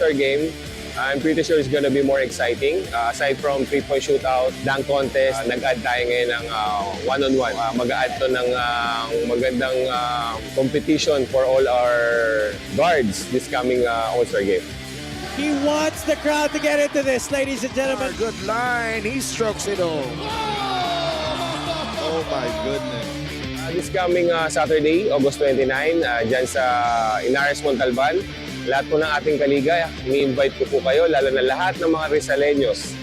All-Star game, I'm pretty sure it's gonna be more exciting. Aside from 3-point shootout, dunk contest, nag-add tayo ngayon ng one-on-one. Mag-add to ng magandang competition for all our guards this coming All-Star game. He wants the crowd to get into this, ladies and gentlemen. Good line. He strokes it all. Oh my goodness. This coming Saturday, August 29, dyan sa Inares, Montalban. Lahat po ng ating kaliga, ini-invite ko po kayo, lalo na lahat ng mga Rizaleños.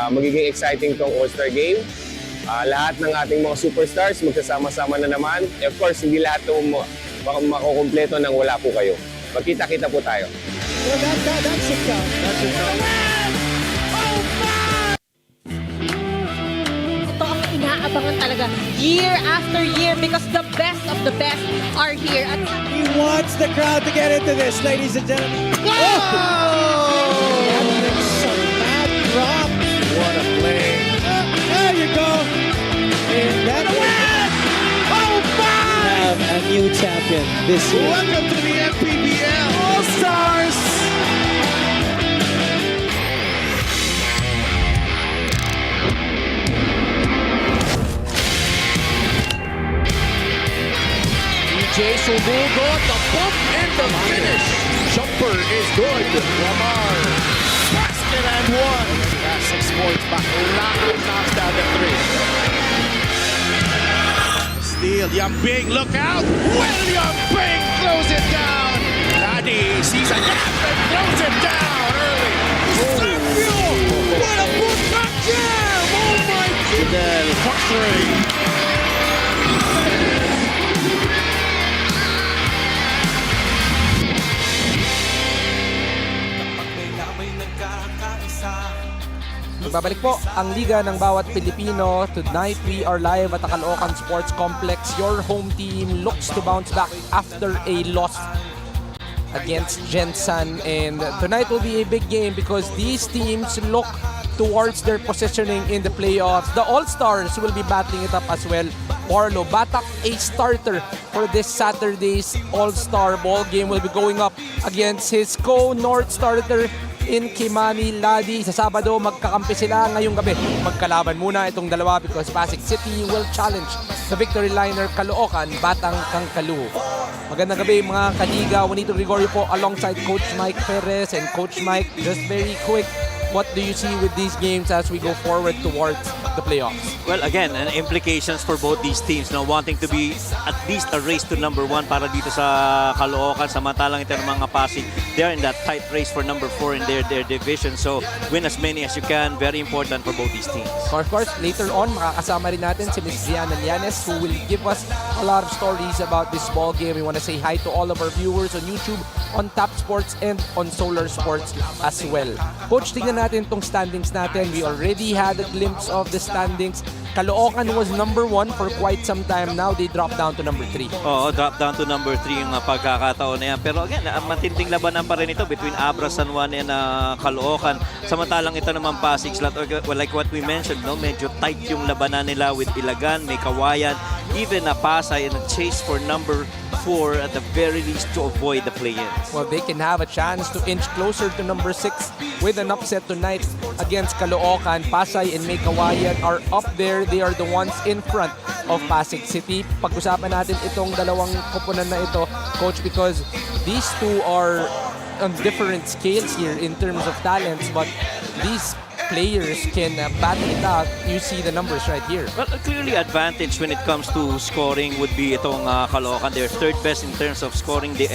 Magiging exciting tong All-Star Game. Lahat ng ating mga superstars magsasama-sama na naman. Of course, hindi lahat ito makukumpleto nang wala po kayo. Magkita-kita po tayo. Well, that should count. That should count. Ito ang inaabangan talaga year after year because the best of the best are here. At He wants the crowd to get into this, ladies and gentlemen. Oh! That makes some mad drop. What a play. There you go. And that's Oh my! have a new champion this year. Welcome to the MPBL All-Stars. Sumugot, the bump and the finish. Jumper is good. Lamar, basket and one. That's 6 points back. Laan knocks down the 3. Steal, Yambing, look out. William Bing throws it down. Laddie sees a gap and throws it down early. Samuel, what a put-back jam. Oh my goodness. For 3. Magbabalik po ang liga ng bawat Pilipino. Tonight we are live at the Caloocan Sports Complex. Your home team looks to bounce back after a loss against Jensen. And tonight will be a big game because these teams look towards their positioning in the playoffs. The All-Stars will be battling it up as well. Warlo Batak, a starter for this Saturday's All-Star ball game, will be going up against his co-North starter in MANNY, Ladi. Sa Sabado, magkakampi sila ngayong gabi. Magkalaban muna itong dalawa because Pasig City will challenge the victory liner Caloocan, Batang Kangkalu. Magandang gabi mga kaliga. Juanito Gregorio po alongside Coach Mike Perez. And Coach Mike, just very quick, what do you see with these games as we go forward towards the playoffs? Well, again, implications for both these teams, no, wanting to be at least a race to number 1 para dito sa Caloocan. Samantalang ito ng mga Pasig, they're in that tight race for number 4 in their division. So, win as many as you can. Very important for both these teams. Of course, later on, makakasama rin natin si Ms. Brianna Llanes who will give us a lot of stories about this ball game. We want to say hi to all of our viewers on YouTube, on Tap Sports, and on Solar Sports as well. Coach, tingnan natin itong standings natin. We already had a glimpse of the standings. Caloocan was number 1 for quite some time. Now they dropped down to number 3. Oo, drop down to number 3 yung pagkakataon na yan. Pero again, matinding labanan pa rin ito between Abra, San Juan and Caloocan. Samantalang ito naman Pasig, like what we mentioned, no, medyo tight yung labanan nila with Ilagan, may Kawayan, even Pasay in a chase for number 4 at the very least to avoid the play-ins. Well, they can have a chance to inch closer to number 6 with an upset tonight against Caloocan. Pasay and May Kawayan are up there. They are the ones in front of Pasig City. Pag-usapan natin itong dalawang koponan na ito, Coach, because these two are on different scales here in terms of talents, but these players can battle it out. You see the numbers right here. Well, clearly advantage when it comes to scoring would be itong Caloocan. They're third best in terms of scoring. They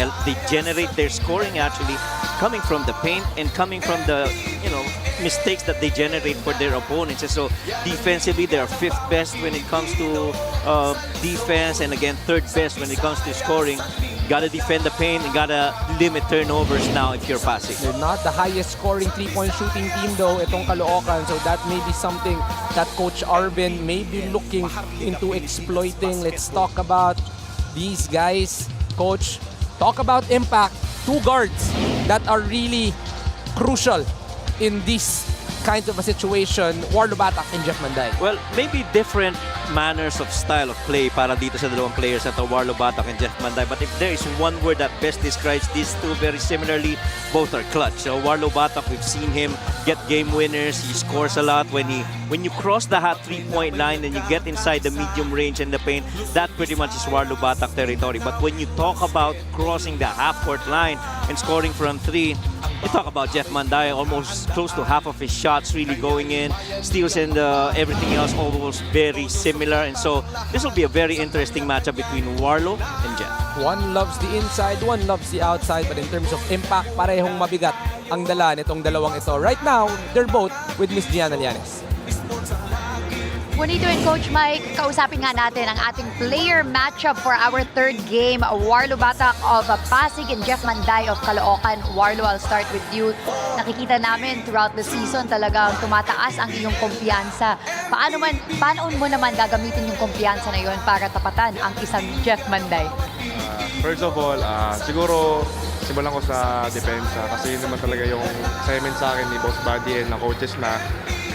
generate their scoring actually coming from the paint and coming from the, mistakes that they generate for their opponents. And so defensively, they're 5th best when it comes to defense, and again, 3rd best when it comes to scoring. Gotta defend the paint and gotta limit turnovers now if you're Pasig. They're not the highest scoring 3-point shooting team though, itong Caloocan. So that may be something that Coach Arvin may be looking into exploiting. Let's talk about these guys. Coach, talk about impact. 2 guards that are really crucial in this kind of a situation, Warlo Batak and Jeff Manday? Well, maybe different manners of style of play para dito sa dalawang players na to, Warlo Batak and Jeff Manday. But if there is one word that best describes these two very similarly, both are clutch. So Warlo Batak, we've seen him get game winners. He scores a lot when you cross the hot 3-point line and you get inside the medium range and the paint. That pretty much is Warlo Batak territory. But when you talk about crossing the half-court line and scoring from 3, you talk about Jeff Manday, almost close to half of his shots really going in, steals and everything else almost very similar. And so this will be a very interesting matchup between Warlo and Jeff. One loves the inside, one loves the outside, but in terms of impact, parehong mabigat ang dala nitong dalawang ito. Right now, they're both with Miss Gianna Llanes. Bonito and Coach Mike, kausapin nga natin ang ating player matchup for our third game. Warlo Batak of Pasig and Jeff Manday of Caloocan. Warlo, I'll start with you. Nakikita namin throughout the season talagang tumataas ang iyong kumpiyansa. Paano mo naman gagamitin yung kumpiyansa na yun para tapatan ang isang Jeff Manday? First of all, siguro simulan ko sa depensa kasi yun naman talaga yung assignment sa akin ni Boss Buddy and ng coaches na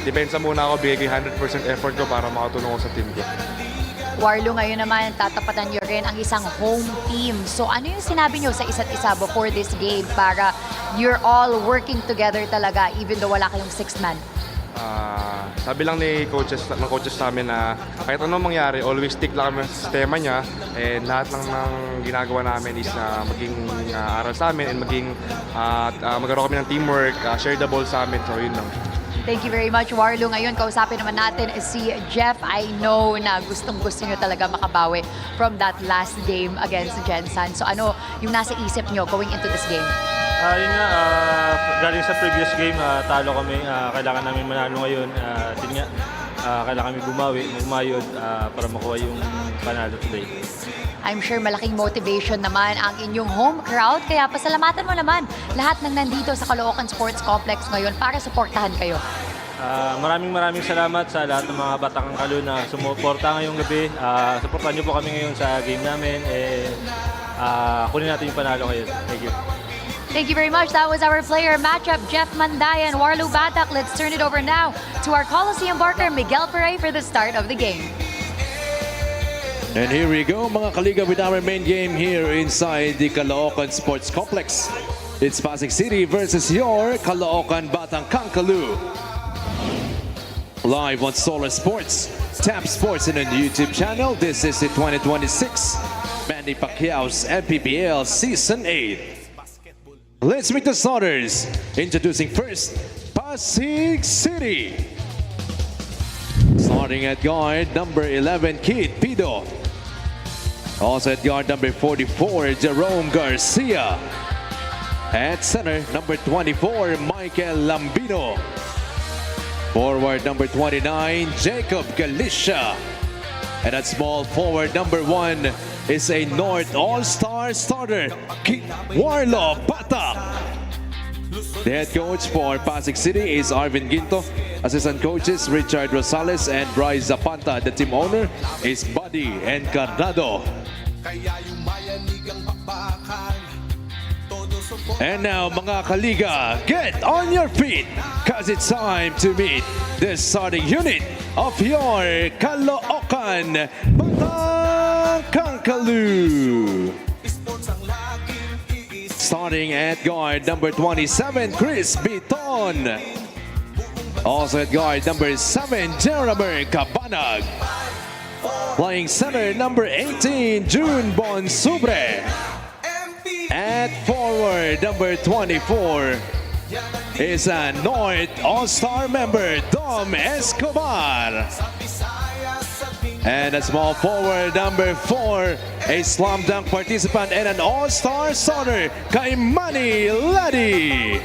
depensa muna ako, bigay 100% effort ko para makatulong ko sa team ko. Warlo, ngayon naman tatapatan niyo rin ang isang home team. So ano yung sinabi niyo sa isa't isa before this game para you're all working together talaga even though wala kayong sixth man? Sabi lang ng coaches namin na kahit anong mangyari, always stick lang kami sa sistema niya and lahat lang ng ginagawa namin is na maging aral sa amin and magkaroon kami ng teamwork, share the ball sa amin, so yun lang. Thank you very much, Warlo. Ngayon, kausapin naman natin si Jeff. I know na gustong-gusto nyo talaga makabawi from that last game against Jensen. So ano yung nasa isip nyo going into this game? Yun nga, galing sa previous game, talo kami. Kailangan namin manalo ngayon. Yun nga, kailangan kami umayod para makuha yung panalo today. I'm sure malaking motivation naman ang inyong home crowd. Kaya pasalamatan mo naman lahat ng nandito sa Caloocan Sports Complex ngayon para suportahan kayo. Maraming salamat sa lahat ng mga Batang Kalo na sumuporta ngayong gabi. Suportahan niyo po kami ngayon sa game namin. Kunin natin yung panalo ngayon. Thank you. Thank you very much. That was our player matchup, Jeff Manday and Warlo Batak. Let's turn it over now to our Coliseum barker, Miguel Perey, for the start of the game. And here we go, mga kaliga, with our main game here inside the Caloocan Sports Complex. It's Pasig City versus your Caloocan Batang Kankalu. Live on Solar Sports, Tap Sports and on YouTube channel. This is the 2026 Manny PACQUIAO'S MPBL Season 8. Let's meet the starters. Introducing first, Pasig City. Starting at guard, number 11, Kid Pido. Also at guard, number 44, Jerome Garcia. At center, number 24, Michael Lambino. Forward, number 29, Jacob Galicia. And at small forward, number 1 is a North All-Star starter, Warlo Batak. The head coach for Pasig City is Arvin Ginto. Assistant coaches Richard Rosales and Bryce Zapanta. The team owner is Buddy Encarnado. And now, mga kaliga, get on your feet because it's time to meet the starting unit of your Caloocan Batang Kankalu. Starting at guard, number 27, Chris Biton. Also at guard, number 7, Jeremy Cabanag. Playing center, number 18, June Bonsubre. At forward, number 24, is a North All-Star member, Dom Escobar. And a small forward, number 4, a slam dunk participant and an all-star starter, kay MANNY Ladi.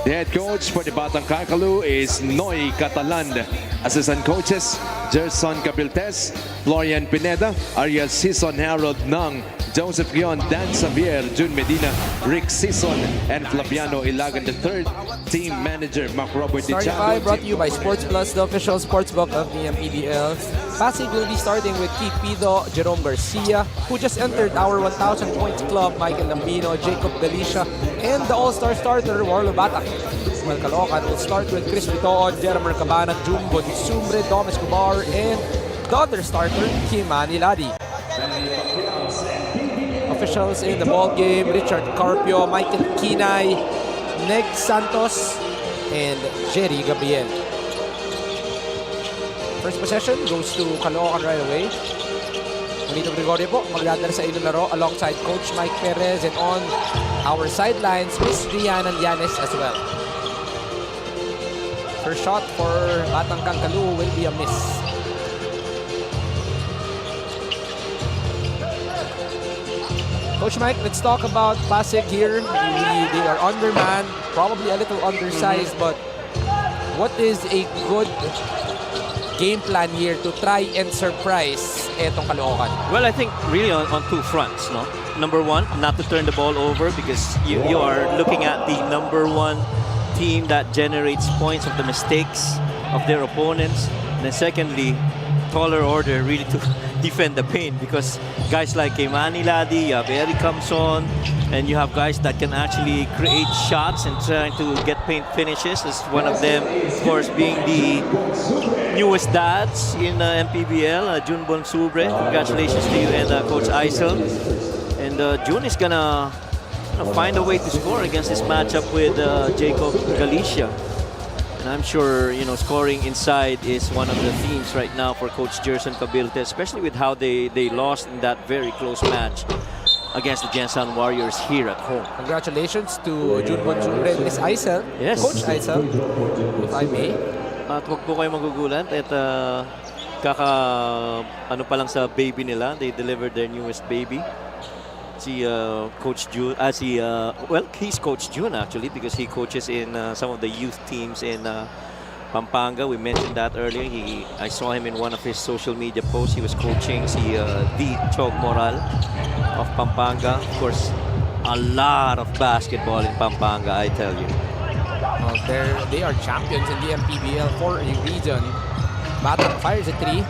The head coach for the Batang Kankalu is Noy Catalan. Assistant coaches, Gerson Cabiltes, Florian Pineda, Ariel Sison, Harold Nang, Joseph Guion, Dan Xavier, June Medina, Rick Sison, and Flaviano Ilagan III. Team manager, Mark Robert Starting DiChiaro. five brought to you by Sports Plus, the official sportsbook of the MPBL. Pasig will be starting with Keith Pido, Jerome Garcia, who just entered our 1,000 points club, Michael Lambino, Jacob Galicia, and the all-star starter, Warlo Batak. Well, Caloocan will start with Chris Bitoon, Jeremy Cabanag, Jumbo Sumbre, Dom Escobar, and the other starter, MANNY. Officials in the ball game: Richard Carpio, Michael Kinay, Neg Santos, and Jerry Gabriel. First possession goes to Caloocan right away. Juanito Gregorio po, magdadala sa ilong laro alongside Coach Mike Perez, and on our sidelines, Miss Rianan Llanes as well. First shot for Batang Kangkalu will be a miss. Coach Mike, let's talk about Pasig here. They are undermanned, probably a little undersized, but what is a good game plan here to try and surprise etong Caloocan? Well, I think really on two fronts, no? Number one, not to turn the ball over, because you are looking at the number one team that generates points of the mistakes of their opponents. And then secondly, taller order really to defend the paint, because guys like MANNY, Eric comes on, and you have guys that can actually create shots and trying to get paint finishes. As one of them, of course, being the newest dads in MPBL, June Bonsubre. Congratulations to you and Coach Isel. And June is gonna find a way to score against this matchup with Jacob Galicia. And I'm sure, scoring inside is one of the themes right now for Coach Jerson Cabilte, especially with how they lost in that very close match against the Gensan Warriors here at home. Congratulations to June Bonsubre and Miss Isel. Yes. Coach Isel, if I may. At huwag po kayo magugulat at ano pa lang sa baby nila, they delivered their newest baby. Si Coach June, well, he's Coach June actually, because he coaches in some of the youth teams in Pampanga. We mentioned that earlier. I saw him in one of his social media posts. He was coaching the Chog Moral of Pampanga. Of course, a lot of basketball in Pampanga, I tell you. Well, they are champions in the MPBL for a reason. Batak fires a three.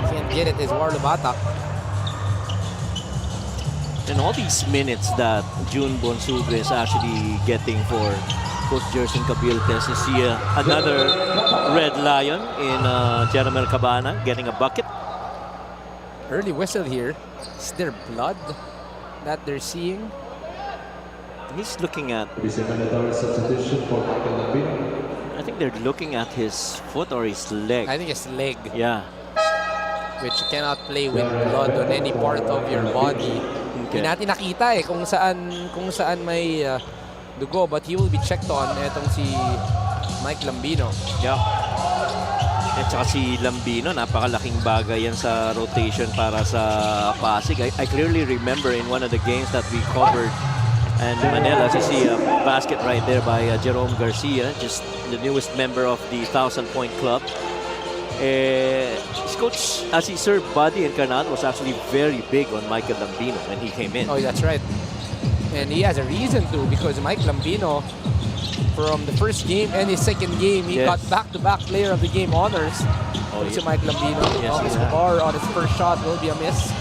Can't get it, is Warlo Batak. And all these minutes that June Bonsubre is actually getting for Coach Jerson Cabilte, you see another Red Lion in Jeremy Cabana getting a bucket. Early whistle here. Is there blood that they're seeing? He's looking at, I think they're looking at his foot or his leg. I think it's leg. Yeah. Which you cannot play with blood on any part of your body. Hindi natin nakita kung saan may dugo, but he will be checked on. Etong si Mike Lambino. Yeah. At saka si Lambino, napakalaking bagay yan sa rotation para sa Pasig. I clearly remember in one of the games that we covered and Manila, you see a basket right there by Jerome Garcia, just the newest member of the 1,000-point club. His coach, as he served Buddy Encarnacion, was actually very big on Michael Lambino when he came in. Oh, that's right. And he has a reason to, because Mike Lambino, from the first game and his second game, he got back-to-back player of the game honors. Si Mike Lambino. Yes, Escobar on his first shot will be a miss.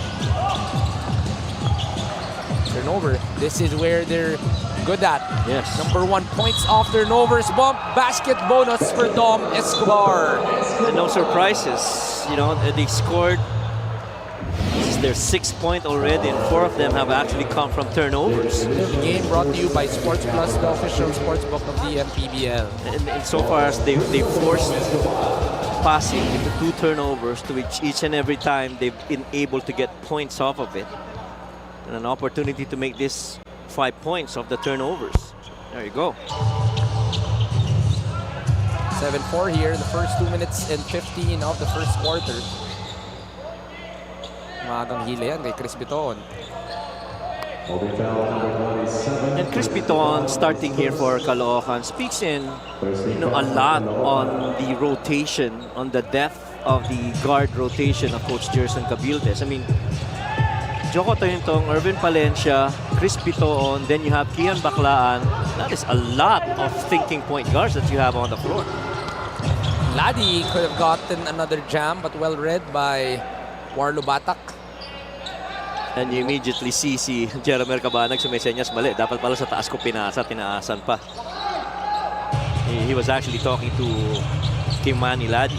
Turnover. This is where they're good at. Yes. Number 1, points off turnovers. Bump. Basket bonus for Dom Escobar. And no surprises. They scored. This is their 6th point already, and 4 of them have actually come from turnovers. The game brought to you by Sports Plus, the official sportsbook of the MPBL. And so far as they forced Pasig into 2 turnovers, to which each and every time they've been able to get points off of it. And an opportunity to make this 5 points of the turnovers. There you go. 7-4 here, the first 2 minutes and 15 of the first quarter. Magang hila yan kay Chris Bitoon. And Chris Bitoon starting here for Caloocan speaks in a lot on the rotation, on the depth of the guard rotation of Coach Jerson Cabilte. I mean, Joko Toyentong, Irvin Palencia, Chris Bitoon, then you have Kian Baclaan. That is a lot of thinking point guards that you have on the floor. Ladi could have gotten another jam, but well read by Warlo Batak. And you immediately see si Jeremy Cabanag sumisenyas mali. Dapat pala sa taas ko pinasa, tinaasan pa. he was actually talking to MANNY Ladi.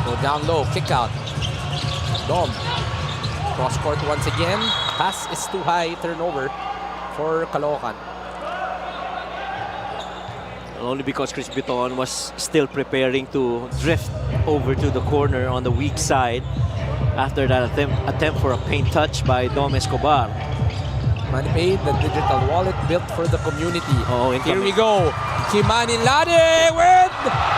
Go down low, kick out. Dom. Cross court once again. Pass is too high, turnover for Caloocan. Only because Chris Biton was still preparing to drift over to the corner on the weak side after that attempt for a paint touch by Dom Escobar. Manny paid the digital wallet built for the community. Oh, here we go. Kimani Lade with...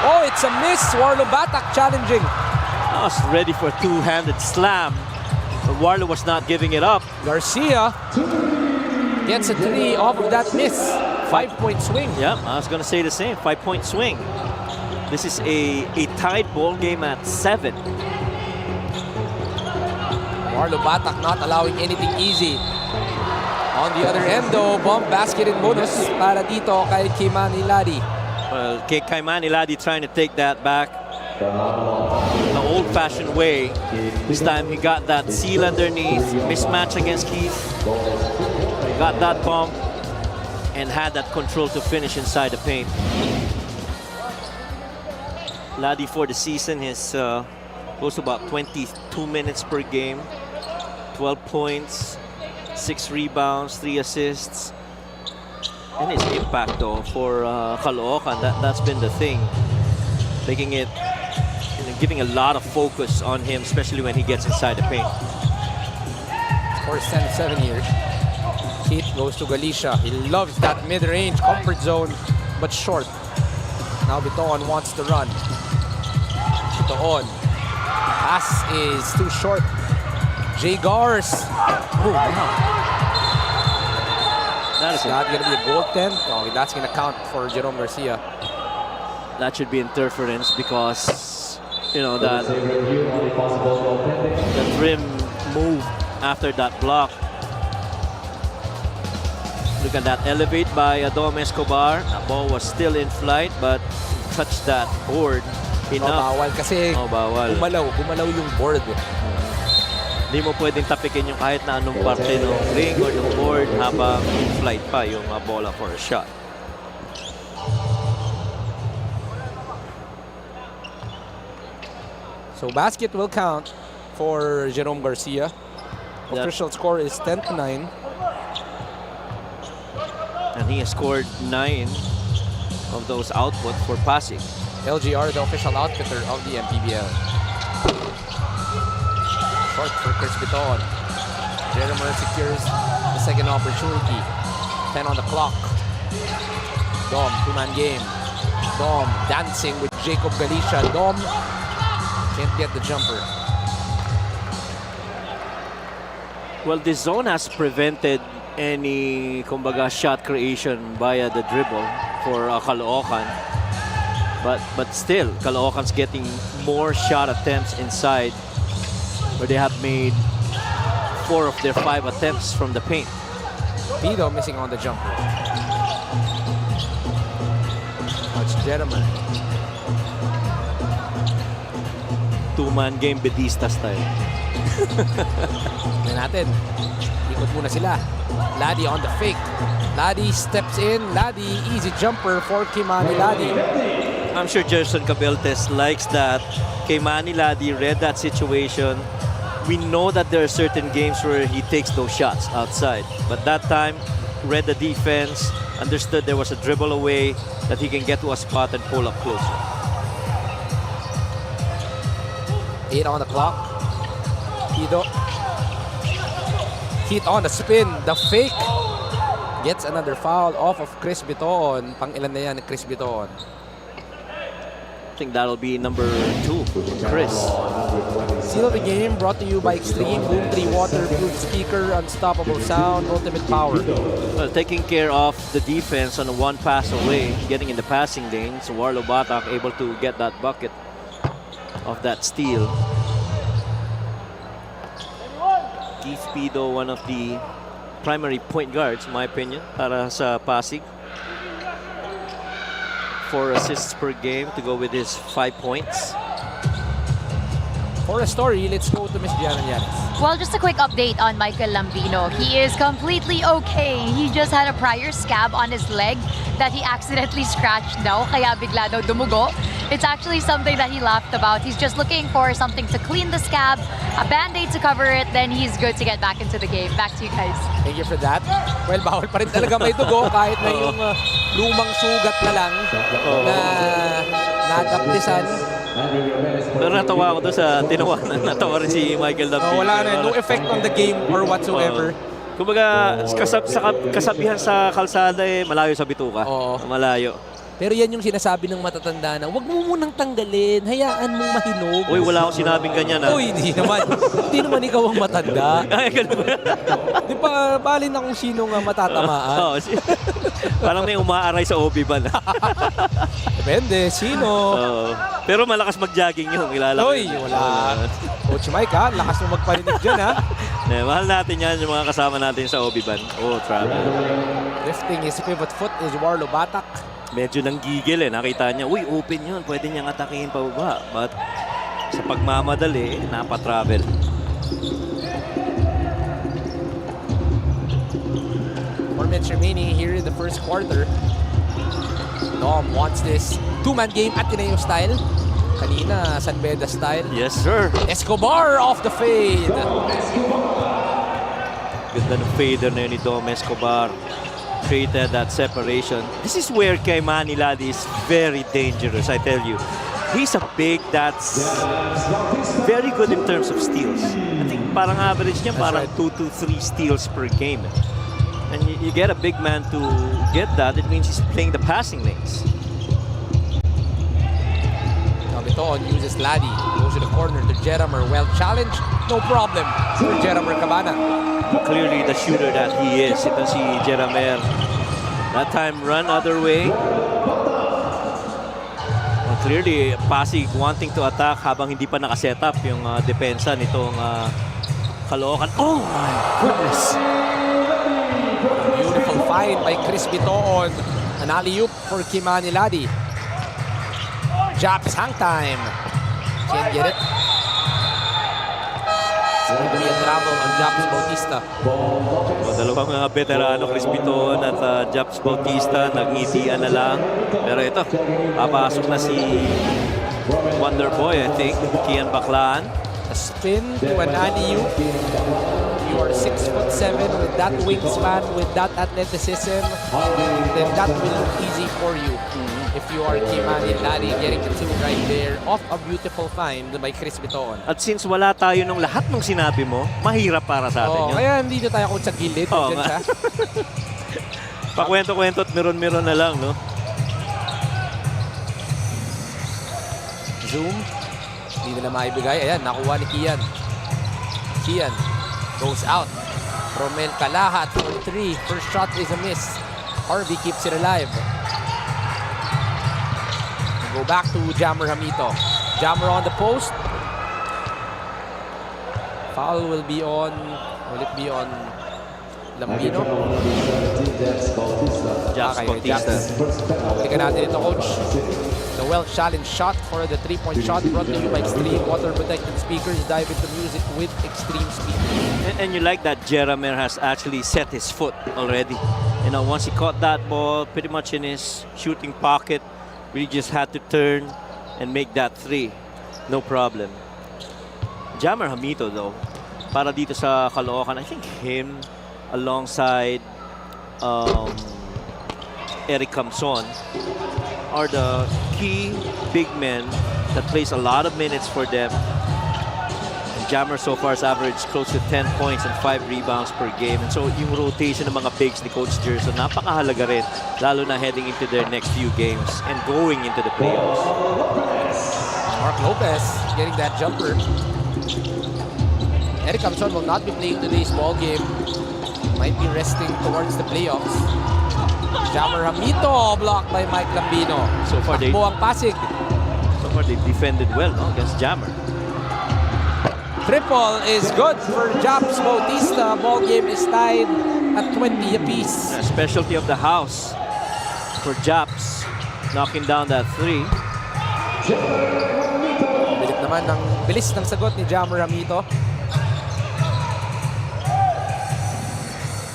Oh, it's a miss. Warlo Batak challenging. I was ready for a two-handed slam, but Warlo was not giving it up. Garcia gets a 3 off of that miss. 5-point swing. Yeah, I was going to say the same. 5-point swing. This is a tied ball game at 7. Warlo Batak not allowing anything easy. On the other end though, bomb basket in bonus para dito kay Kimani Ladi. Well, MANNY Ladi trying to take that back the old-fashioned way. This time he got that seal underneath, mismatch against Keith. Got that bump and had that control to finish inside the paint. Ladi for the season is close to about 22 minutes per game, 12 points, 6 rebounds, 3 assists. And his impact though for Caloocan, that's been the thing. Making it, giving a lot of focus on him, especially when he gets inside the paint. Scores 10-7 here. Keith goes to Galicia. He loves that mid-range comfort zone, but short. Now Biton wants to run. Biton. Pass is too short. Jay Gars. Oh, wow. That is not going to be a goaltend. Oh, that's going to count for Jerome Garcia. That should be interference because, you know, that the rim moved after that block. Look at that elevate by Dom Escobar. That ball was still in flight but touched that board enough. Bawal kasi bawal. Gumalaw yung board. Hindi mo pwedeng tapikin yung kahit na anong parte ng ring or ng board habang in flight pa yung bola for a shot. So basket will count for Jerome Garcia. Official score is 10-9. And he has scored 9 of those output for Pasig. LGR, the official outfitter of the MPBL. Short for Chris Biton. Jerome secures the second opportunity. 10 on the clock. Dom, two-man game. Dom dancing with Jacob Galicia. Dom can't get the jumper. Well, this zone has prevented any, kumbaga, shot creation via the dribble for Caloocan. But still, Caloocan's getting more shot attempts inside, where they have made 4 of their 5 attempts from the paint. Pido missing on the jumper. That's Jeremy. Two-man game, Bedista style. Tignan natin. Ikot muna sila. Ladi on the fake. Ladi steps in. Ladi, easy jumper for Kimani Ladi. I'm sure Gerson Cabeltes likes that. MANNY Ladi read that situation. We know that there are certain games where he takes those shots outside. But that time, read the defense, understood there was a dribble away, that he can get to a spot and pull up closer. 8 on the clock. Pido. Hit on the spin. The fake. Gets another foul off of Chris Biton. Pang-ilan na yan ni Chris Biton. I think that'll be number 2, Chris. Seal of the game brought to you by Extreme Boom 3 Waterproof Speaker, Unstoppable Sound, Ultimate Power. Well, taking care of the defense on a one pass away, getting in the passing lane. So Warlo Batak able to get that bucket of that steal. Keith Pido, one of the primary point guards, in my opinion, para sa Pasig. 4 assists per game to go with his 5 points. For a story, let's go to Miss Gianna Llanes. Well, just a quick update on Michael Lambino. He is completely okay. He just had a prior scab on his leg that he accidentally scratched daw, kaya bigla daw dumugo. It's actually something that he laughed about. He's just looking for something to clean the scab, a band-aid to cover it, then he's good to get back into the game. Back to you guys. Thank you for that. Well, bawal pa rin talaga may dugo kahit na yung lumang sugat na lang na nadaptisan. Pero natawa ako doon sa tinawanan. Natawa rin si Michael Lambino. Wala na, no effect on the game or whatsoever. Kumbaga, kasabihan sa kalsada malayo sa bituka. Malayo. Pero yan yung sinasabi ng matatanda na huwag mo munang tanggalin, hayaan mong mahinog. Uy, wala akong sinabing ganyan Uy, hindi naman. Hindi naman ikaw ang matanda. Di pa, balin na kung sino nga matatamaan. Parang may umaaray sa OB ba na? Depende, sino? Pero malakas mag-jogging yun, ilalaki. Uy, wala. Coach Mike ha, lakas mo magparinig dyan ha. Mahal natin yan, yung mga kasama natin sa OB ban. Travel. Lifting his pivot foot is Warlo Batak. Medyo nanggigil nakita niya, uy, open yun, pwede niyang atakihin pa baba. But sa pagmamadali, napatravel. 4 minutes remaining here in the first quarter. Dom wants this two-man game Ateneo style. Kanina, San Beda style. Yes, sir. Escobar off the fade. Ganda ng fader na yun ni Dom Escobar. Created that separation. This is where kay Manny Ladi is very dangerous, I tell you. He's a big that's very good in terms of steals. I think parang average niya, parang 2 to 3 steals per game. And you get a big man to get that, it means he's playing the passing lanes. Cabiton uses Ladi. Goes to the corner to Jeramer. Well challenged. No problem for Jeramer Cabana. Clearly the shooter that he is. Ito si Jeramer. That time run other way. Well, clearly Pasig wanting to attack habang hindi pa nakaset up yung depensa nitong Caloocan. Oh my goodness! Beautiful find by Chris Bitoon. An alley-oop for Kimani Ladi. Japs hang time. Can't get it. It's going to be a travel on Japs Bautista. Dalawang veterano, Chris Bitoon at Japs Bautista, nag-ngitian na lang. Pero ito, papasok na si Wonder Boy, I think, Kian Baclaan. A spin to an alley-oop. You are 6'7" with that wingspan, with that athleticism, then that will look easy for you. If you are Kimani Ladi getting the two right there off a beautiful find by Chris Bitoon. At since wala tayo nung lahat ng sinabi mo, mahirap para sa atin yun. Kaya hindi na tayo kung sa gilid. Pakwento-kwento at meron-meron na lang, no? Zoom. Hindi nila maibigay. Ayan, nakuha ni Kian. Kian goes out. Romel Kalahat for 3. First shot is a miss. Harvey keeps it alive. Go back to Jammer Hamito. Jammer on the post. Foul will be on. Will it be on Lambino? Japs Bautista. Balikan natin ito, Coach. The well-challenged shot for the three-point shot brought to you by Extreme Water-Protected Speakers. Dive into music with Extreme Speakers. And you like that Jeramer has actually set his foot already. You know, once he caught that ball pretty much in his shooting pocket, we just had to turn and make that 3. No problem. Jammer Hamito, though, para dito sa Caloocan, I think him alongside Eric Camson are the key big men that plays a lot of minutes for them. And Jammer so far has averaged close to 10 points and 5 rebounds per game. And so yung rotation ng mga bigs ni Coach Gerson, napakahalaga rin, lalo na heading into their next few games and going into the playoffs. Mark Lopez getting that jumper. Eric Camson will not be playing today's ball game. Might be resting towards the playoffs. Jammer Hamito blocked by Mike Lambino. So far they Pasig. So far they defended well, no, against Jammer. Triple is good for Japs Bautista. Ball game is tied at 20 apiece. A specialty of the house for Japs, knocking down that 3. Bilit naman naman ng bilis ng sagot ni Jammer Ramito.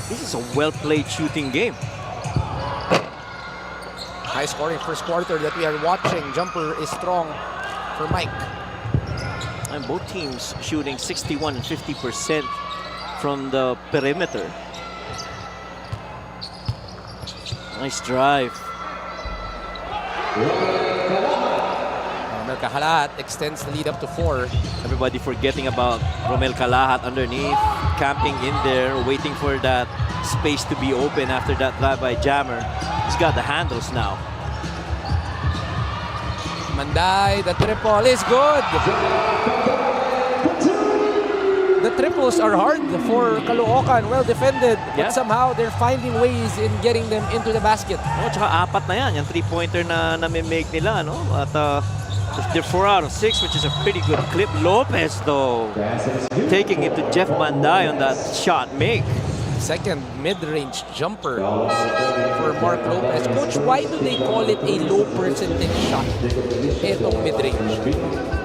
This is a well-played shooting game. High scoring first quarter that we are watching. Jumper is strong for Mike. And both teams shooting 61 and 50% from the perimeter. Nice drive. Romel Calahat extends the lead up to 4. Everybody forgetting about Romel Calahat underneath, camping in there, waiting for that space to be open after that drive by Jammer. He's got the handles now. Manday, the triple is good. The triples are hard for Caloocan, well defended, but Yeah. somehow they're finding ways in getting them into the basket. Oh, tsaka 4 na yan, yung 3-pointer na nami-make nila, no? At they're 4 out of 6, which is a pretty good clip. Lopez, though, taking it to Jeff Manday on that shot make. Second mid-range jumper for Mark Lopez. Coach, why do they call it a low percentage shot? Etong mid-range.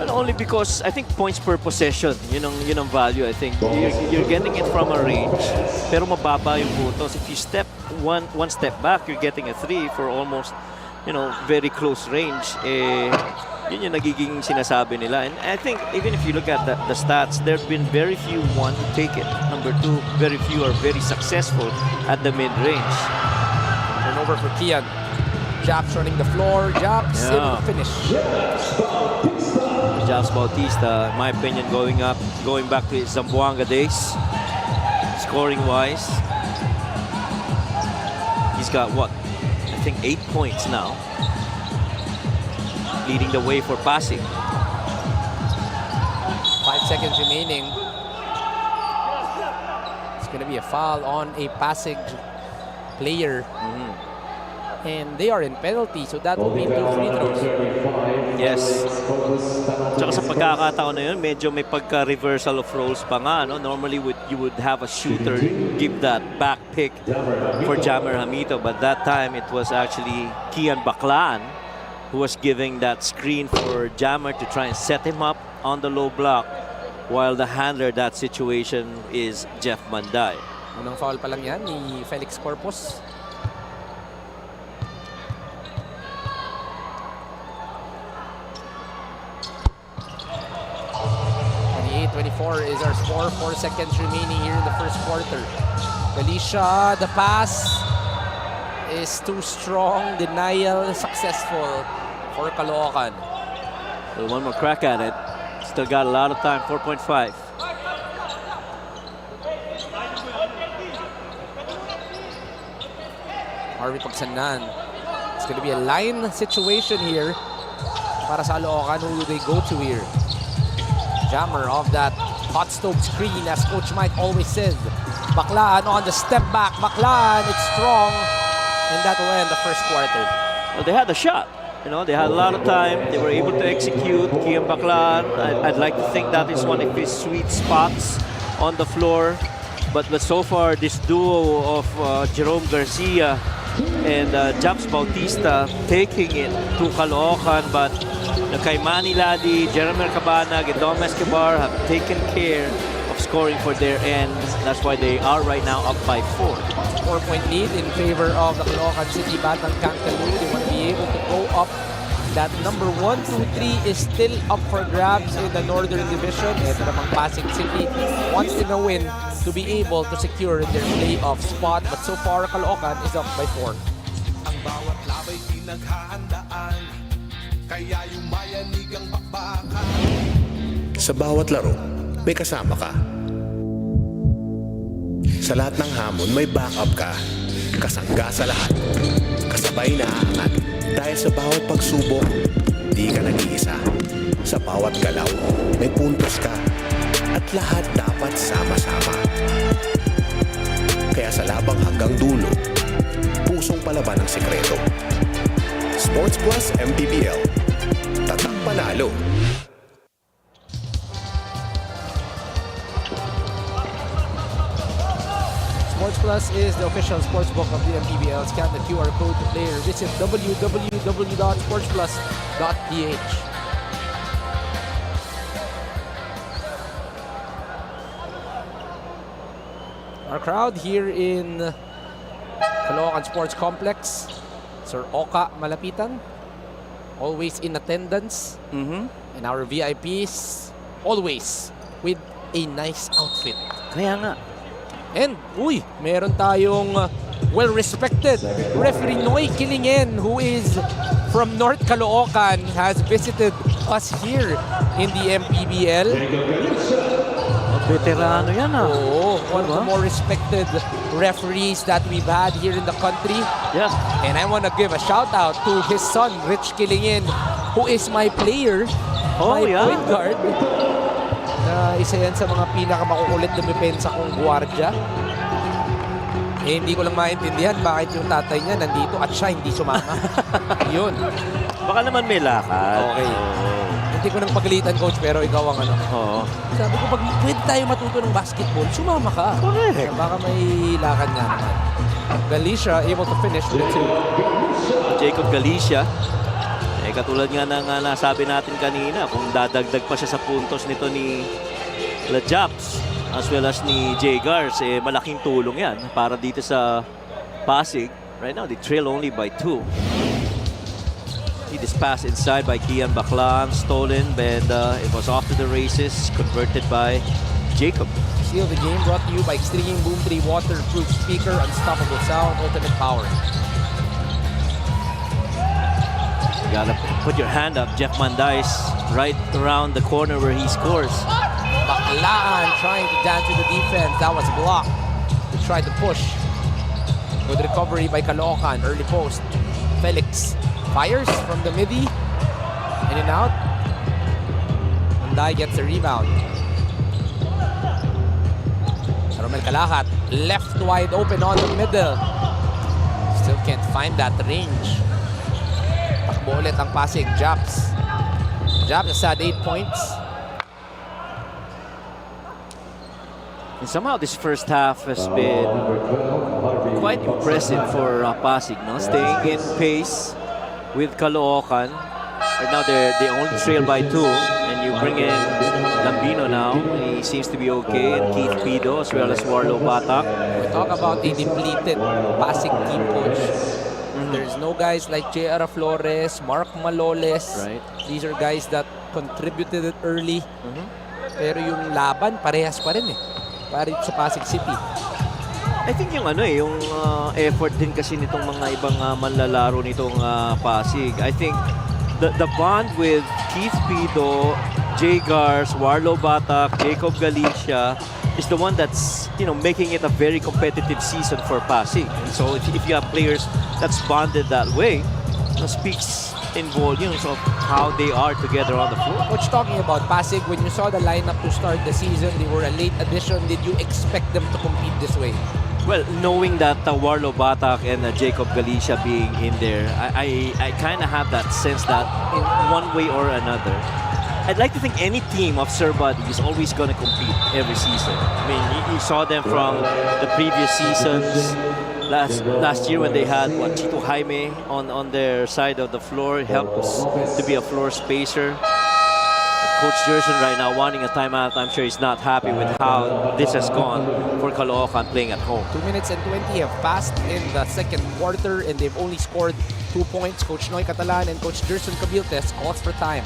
And only because I think points per possession, yun ang value. I think you're getting it from a range, pero mababa yung puntos. If you step one step back, you're getting a 3 for almost, very close range. Yun yung nagiging sinasabi nila. And I think even if you look at the stats, there have been very few who take it. Number 2, very few are very successful at the mid-range. Turnover for Kian. Japs running the floor. Japs able to finish. Japs Bautista, in my opinion, going back to his Zamboanga days, scoring-wise. He's got what? I think 8 points now, leading the way for Pasig. 5 seconds remaining. It's going to be a foul on a Pasig player. And they are in penalty, so that will mean 2 free throws. Yes. Tsaka sa pagkakataon na yun, medyo may pagka-reversal of roles pa nga. No? Normally, you would have a shooter give that back pick for Jammer Ramito. But that time, it was actually Kian Baclaan who was giving that screen for Jammer to try and set him up on the low block, while the handler that situation is Jeff Manday. Unang foul pa lang yan ni Felix Corpus. 24 is our score. 4 seconds remaining here in the first quarter. Galicia, the pass is too strong. Denial successful for Caloocan. Well, one more crack at it. Still got a lot of time, 4.5. Harvey Pagsanan. It's going to be a line situation here para sa Caloocan. Who do they go to here? Jammer of that hot stove screen, as Coach Mike always said. Baclaan on the step back. Baclaan, it's strong. And that will end the first quarter. Well, they had a shot. They had a lot of time. They were able to execute. Kian Baclaan, I'd like to think that is one of his sweet spots on the floor. But so far, this duo of Jerome Garcia and Japs Bautista taking it to Caloocan, but kay Manny Ladi, Jeremy Cabanag, and Dom Escobar have taken care of scoring for their end. That's why they are right now up by 4. 4-point lead in favor of the Caloocan City Batang Kankaroo. They want to be able to go up. That number 1, 2, 3 is still up for grabs in the Northern Division. Ito namang Pasig City wants in a win to be able to secure their playoff spot. But so far, Caloocan is up by 4. Ang bawat labay pinaghahandaan, kaya yumayanig ang bakbakan. Sa bawat laro, may kasama ka. Sa lahat ng hamon, may backup ka. Kasangga sa lahat. Kasabay na aangat. Dahil sa bawat pagsubok, di ka nag-iisa. Sa bawat galaw, may puntos ka. At lahat dapat sama-sama. Kaya sa labang hanggang dulo, pusong palaban ang sekreto. Sports Plus MPBL. Tatak panalo. Sports Plus is the official sportsbook of the MPBL. Scan the QR code to play or visit www.sportsplus.ph. Our crowd here in Caloocan Sports Complex. Sir Oka Malapitan, always in attendance. And our VIPs, always with a nice outfit. Kaya nga. And, meron tayong well-respected referee Noy Kilingen, who is from North Caloocan, has visited us here in the MPBL. Veterano yan Oo, one of the more respected referees that we've had here in the country. Yeah. And I want to give a shout out to his son, Rich Kilingen, who is my player, my point guard. Na isa yan sa mga pinakamakukulit na depensa kong guardia. Eh, hindi ko lang maintindihan bakit yung tatay niya nandito at siya hindi sumama. Yun. Baka naman may lakad. Okay. Hindi ko nang pagalitan, coach, pero ikaw ang ano. Oo. Sabi ko, pag pwede tayo matuto ng basketball, sumama ka. Correct. Baka may lakad nga naman. Galicia able to finish with a 2. Jacob Galicia. Eh, katulad nga ng nasabi natin kanina, kung dadagdag pa siya sa puntos nito ni Lajaps as well as ni Jay Gars, eh, malaking tulong yan para dito sa Pasig. Right now, they trail only by 2. See this pass inside by Kian Baclan, stolen, and it was off to the races, converted by Jacob. Seal the game brought to you by Extreme Boom 3 Waterproof Speaker, Unstoppable Sound, Ultimate Power. You gotta put your hand up. Jeff Mandais right around the corner where he scores. Baclan trying to dance with the defense. That was blocked. They tried to push. Good recovery by Caloocan. Early post. Felix fires from the midi. In and out. Manday gets the rebound. Romel Calahat left wide open on the middle. Still can't find that range. Takbo ulit ang Pasig. Japs. Japs has had 8 points. And somehow this first half has been quite impressive for Pasig, no? Staying in pace with Caloocan. Right now they only trail by 2, and you bring in Lambino now. He seems to be okay, and Keith Pido as well as Warlo Batak. We talk about a depleted Pasig team, coach. There's no guys like J.R. Flores, Mark Maloles. Right. These are guys that contributed it early. Pero yung laban, parehas pa rin eh. Para sa Pasig City. I think yung yung effort din kasi nitong mga ibang manlalaro nitong Pasig. I think the bond with Keith Pido, Jay Gars, Warlo Batak, Jacob Galicia is the one that's making it a very competitive season for Pasig. And so if you have players that's bonded that way, it speaks in volumes of how they are together on the floor. Coach, talking about Pasig, when you saw the lineup to start the season, they were a late addition. Did you expect them to compete this way? Well, knowing that Warlo Batak and Jacob Galicia being in there, I kind of have that sense that in one way or another, I'd like to think any team of Sir Buddy is always going to compete every season. I mean, you saw them from the previous seasons. Last year when they had Chito Jaime on their side of the floor, helps to be a floor spacer. Coach Jerson right now wanting a timeout. I'm sure he's not happy with how this has gone for Caloocan playing at home. 2 minutes and 20 have passed in the second quarter, and they've only scored 2 points. Coach Noy Catalan and Coach Jerson Cabiltes calls for time.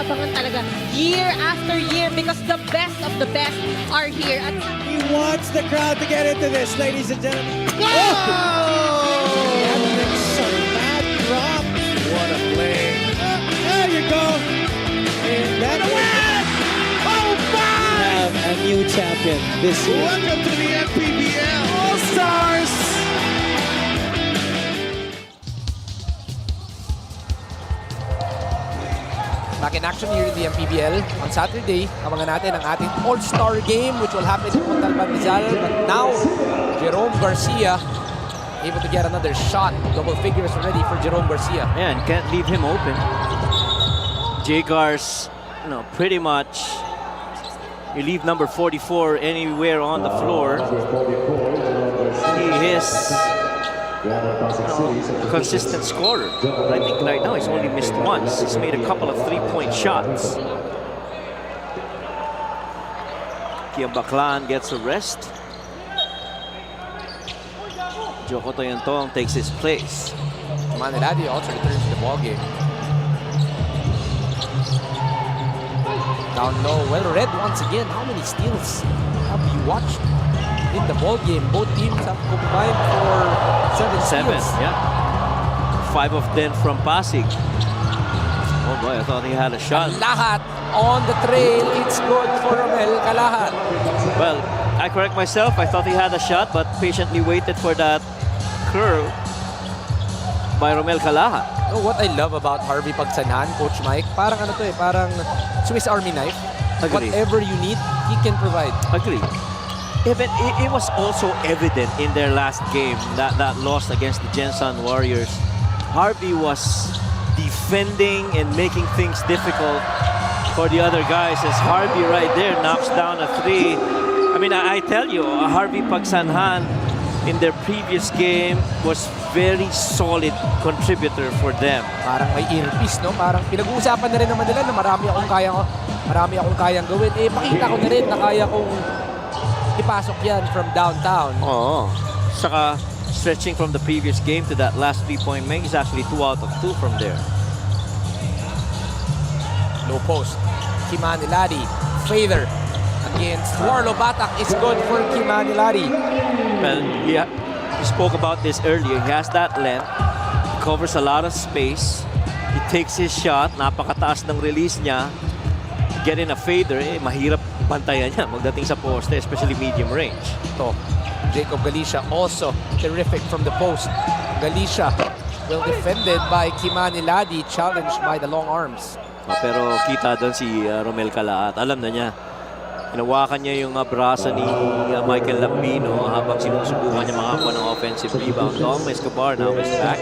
inaabangan talaga year after year because the best of the best are here. At he wants the crowd to get into this, ladies and gentlemen. Go! Mad drop. What a play. There you go. And that's a win! Oh, my! We have a new champion this year. Welcome to the MPBL All-Stars! Back in action here in the MPBL on Saturday. Abangan natin ang ating All-Star game which will happen in Montalban, Rizal. But now, Jerome Garcia able to get another shot. Double figures already for Jerome Garcia. Yeah, and can't leave him open. Jagars, you know, pretty much you leave number 44 anywhere on the floor. He is a consistent scorer. But I think right now he's only missed once. He's made a couple of three-point shots. Kiambaklan gets a rest. Joko Toyantong takes his place. Maniladi also returns to the ballgame. Down low, well read once again. How many steals have you watched in the ballgame? Both teams have combined for 7 steals. Yeah. 5 of 10 from Pasig. Oh boy, I thought he had a shot. Lahat on the trail. It's good for Romel Kalahat. Well, I correct myself. I thought he had a shot, but patiently waited for that curve by Romel Kalahat. Oh, what I love about Harvey Pagsanhan, Coach Mike, parang ano to eh, parang Swiss Army knife. Agree. Whatever you need, he can provide. Agree. Even it was also evident in their last game, that loss against the Jensen Warriors. Harvey was defending and making things difficult for the other guys, as Harvey right there knocks down a 3. I mean, I tell you, Harvey Pagsanhan in their previous game was very solid contributor for them. Parang may earpiece, no? Parang pinag-uusapan na rin naman nila na marami akong kayang gawin. Eh, pakita ko na rin na kaya kong ipasok yan from downtown. Oo. Saka, stretching from the previous game to that last 3-point make is actually 2 out of 2 from there. Low post. Kimaniladi. Fader against Warlo Batak is good for Kimaniladi. Well, yeah. We spoke about this earlier. He has that length. He covers a lot of space. He takes his shot. Napakataas ng release niya. Get in a fader, eh, mahirap bantayan niya magdating sa poste, especially medium range. Ito, Jacob Galicia also terrific from the post. Galicia well defended by Kimaniladi, challenged by the long arms. Pero kita doon si Romel Kalahat. Alam na niya. Hinawakan niya yung braso ni Michael Lambino habang sinusubukan niya makakuha ng offensive rebound. Dom Escobar now is back.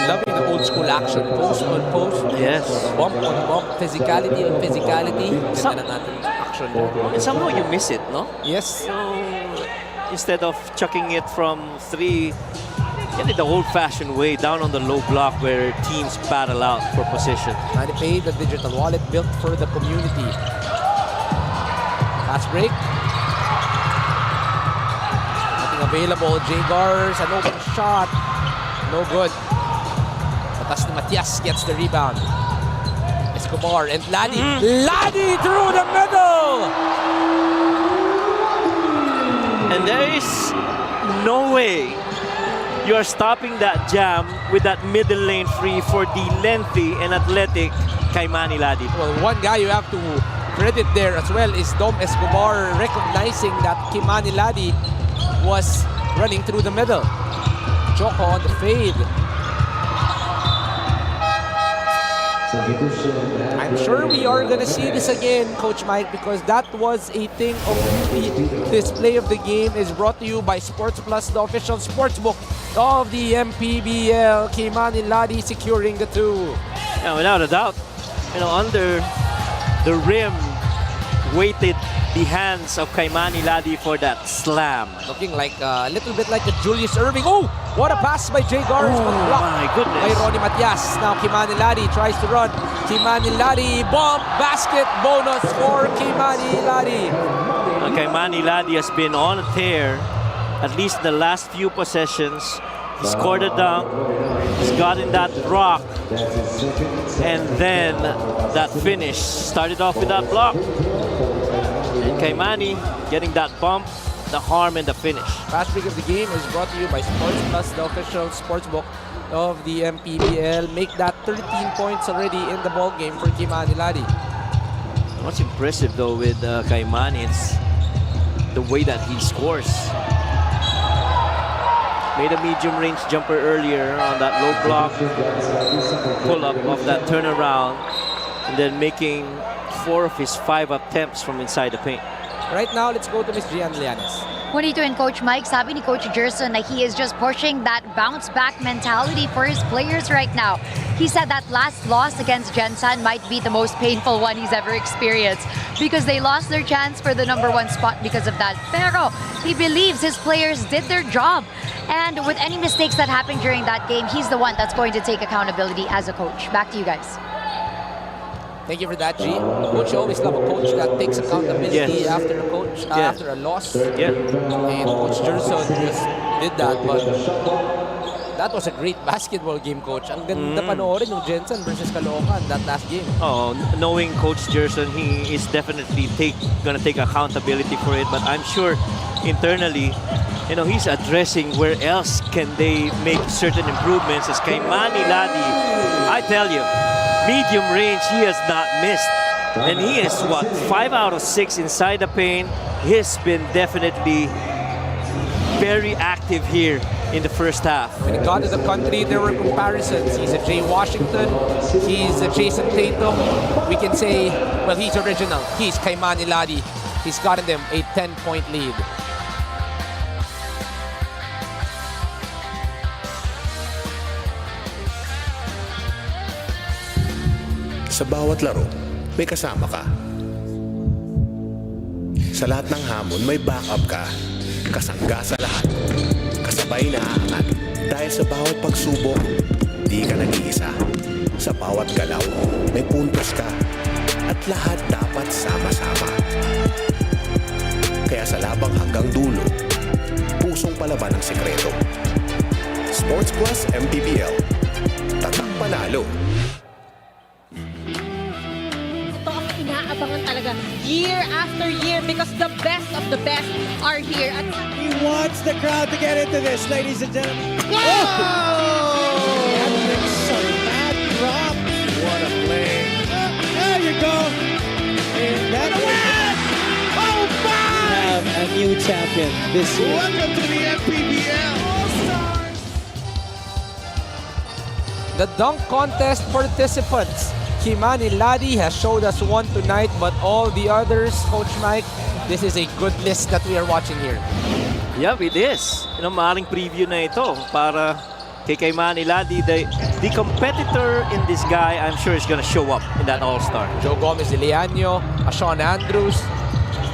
Loving the old school action. Post on post. Yes. Bump on bump. Physicality on physicality. Ganda na natin action. And somehow you miss it, no? Yes. So, instead of chucking it from 3, get it the old-fashioned way, down on the low block where teams battle out for position. Manny Pay, the digital wallet built for the community. Pass break. Nothing available. Jagars, an open shot. No good. Patas ni Matias gets the rebound. Escobar and Ladi. Ladi through the middle! And there is no way you're stopping that jam with that middle lane free for the lengthy and athletic Kaimani Ladi. Well, one guy you have to credit there as well is Dom Escobar recognizing that Kimani Ladi was running through the middle. Choco on the fade. I'm sure we are gonna see this again, Coach Mike, because that was a thing of beauty. This play of the game is brought to you by Sports Plus, the official sports book of the MPBL. Kimani Ladi securing the 2. Yeah, without a doubt, you know, under the rim, weighted the hands of Kaimani Ladi for that slam. Looking like a little bit like a Julius Irving. Oh, what a pass by Jagars, but blocked my goodness. by Ronnie Matias. Now Kimani Ladi tries to run. Kimani Ladi, bump, basket, bonus for Kimani Ladi. Kaimani Ladi has been on a tear, at least the last few possessions. He scored a dunk, he's gotten that rock, and then that finish. Started off with that block. And Kaimani getting that bump, the harm, and the finish. Fast break of the game is brought to you by Sports Plus, the official sports book of the MPBL. Make that 13 points already in the ball game for Kimani Ladi. What's impressive though with Kaimani is the way that he scores. Made a medium range jumper earlier on that low block pull up of that turnaround. and then making 4 of his 5 attempts from inside the paint. Right now, let's go to Miss Gian Lianes. 22 and Coach Mike, sabi ni Coach Gerson na he is just pushing that bounce-back mentality for his players right now. He said that last loss against Gensan might be the most painful one he's ever experienced because they lost their chance for the #1 spot because of that. Pero he believes his players did their job. And with any mistakes that happened during that game, he's the one that's going to take accountability as a coach. Back to you guys. Thank you for that, G. Coach, you always love a coach that takes accountability after a coach, after a loss. Yeah. And Coach Gerson just did that, but that was a great basketball game, Coach. Ang ganda panoorin yung Gensan versus Caloocan that last game. Oh, knowing Coach Gerson, he is definitely gonna take accountability for it. But I'm sure internally, you know, he's addressing where else can they make certain improvements. As kay MANNY Ladi, I tell you, medium range, he has not missed. And he is, what, 5 out of 6 inside the paint. He's been definitely very active here in the first half. When he got to the country, there were comparisons. He's a Jay Washington. He's a Jason Tatum. We can say, well, he's original. He's kay MANNY Ladi. He's gotten them a 10-point lead. Sa bawat laro, may kasama ka. Sa lahat ng hamon, may backup ka. Kasangga sa lahat. Kasabay na aangat. Dahil sa bawat pagsubok, di ka nag-iisa. Sa bawat galaw, may puntos ka. At lahat dapat sama-sama. Kaya sa labang hanggang dulo, pusong palaban ang sekreto. Sports Plus MPBL. Tatak panalo. Inaabangan talaga year after year because the best of the best are here. At He wants the crowd to get into this, ladies and gentlemen. Go! Mad drop. What a play. There you go. And that win! Oh, my! We have a new champion this year. Welcome to the MPBL. The dunk contest participants. MANNY Ladi has showed us one tonight, but all the others, Coach Mike, this is a good list that we are watching here. Yeah, it is. You know, maaaring preview na ito para kay MANNY Ladi. The competitor in this guy, I'm sure, is gonna show up in that All-Star. Joe Gomez de Leaño, Sean Andrews.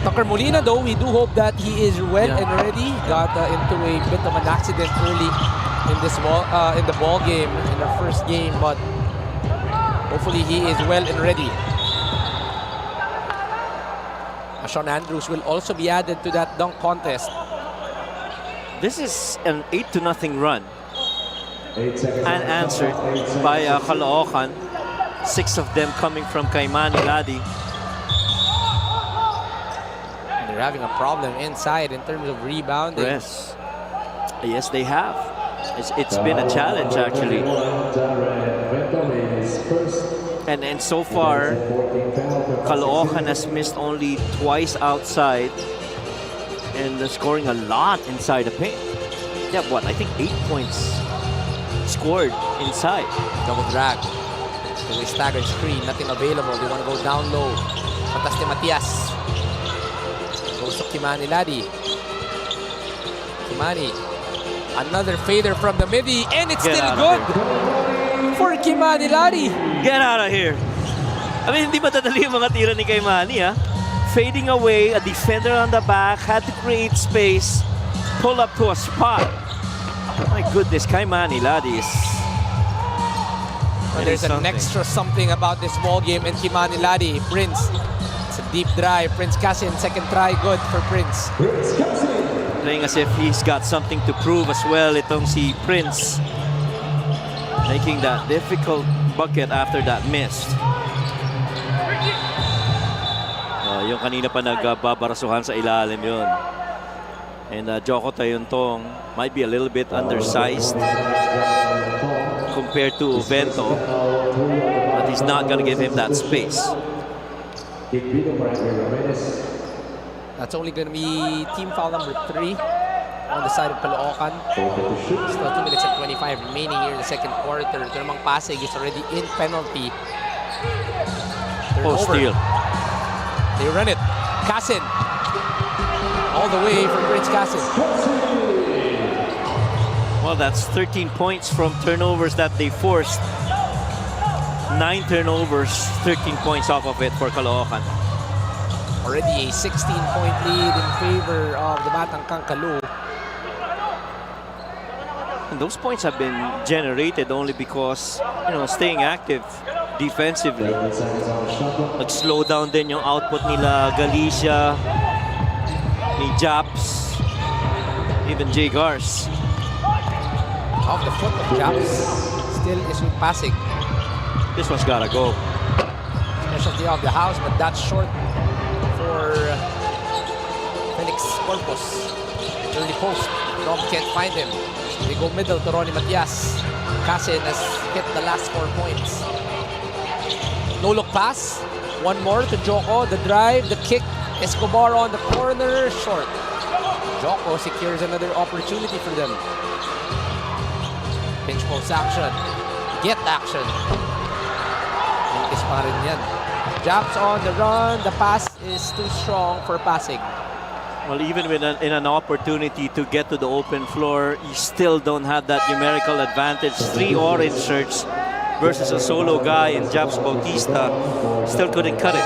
Tucker Molina, though, we do hope that he is well and ready. Got into a bit of an accident early in this in the ball game, in the first game, but hopefully he is well and ready. Sean Andrews will also be added to that dunk contest. This is an 8-0 run. Unanswered by Caloocan. 6 of them coming from kay MANNY Ladi. And they're having a problem inside in terms of rebounding. Yes. Yes, they have. It's been a challenge, actually. And so far, Caloocan has missed only twice outside and scoring a lot inside the paint. Yeah, what? I think 8 points scored inside. Double drag. So a staggered screen, nothing available. They want to go down low. Patas ni Matias. Goes to MANNY Ladi. MANNY. Another fader from the midi, and it's still good for MANNY Ladi. Get out of here. I mean, hindi matadali yung mga tira ni kay MANNY, ha? Fading away, a defender on the back, had to create space, pull up to a spot. My goodness, kay MANNY Ladi is... Well, there's an extra something about this ball game and MANNY Ladi. Prince, it's a deep drive. Prince Casin, second try, good for Prince. Playing as if he's got something to prove as well. Itong si Prince making that difficult bucket after that miss. Yung kanina pa nagbabarasuhan sa ilalim yun. And Joko Tayontong might be a little bit undersized compared to Vento, but he's not going to give him that space. That's only going to be team foul number 3 on the side of Caloocan. Still 2 minutes and 25 remaining here in the second quarter. Ito namang Pasig is already in penalty. Oh, Turnover. steal. They run it. Cassin. All the way from Prince Cassin. Well, that's 13 points from turnovers that they forced. 9 turnovers, 13 points off of it for Caloocan. Already a 16-point lead in favor of the Batang Kangkalu. And those points have been generated only because, staying active defensively. Nag-slow down din yung output nila Galicia, ni Japs, even Jay Gars. Off the foot of Japs. Still is with Pasig. This one's gotta go. Specialty of the house, but that's short for Felix Corpus. Early post. Dom can't find him. They go middle to Ronnie Matias. Cassin has hit the last 4 points. No look pass. One more to Joko. The drive, the kick. Escobar on the corner. Short. Joko secures another opportunity for them. Pinch post action. Get action. Linkis pa rin yan. Japs on the run. The pass is too strong for Pasig. Well, even with in an opportunity to get to the open floor, you still don't have that numerical advantage. 3 orange shirts versus a solo guy in Japs Bautista. Still couldn't cut it.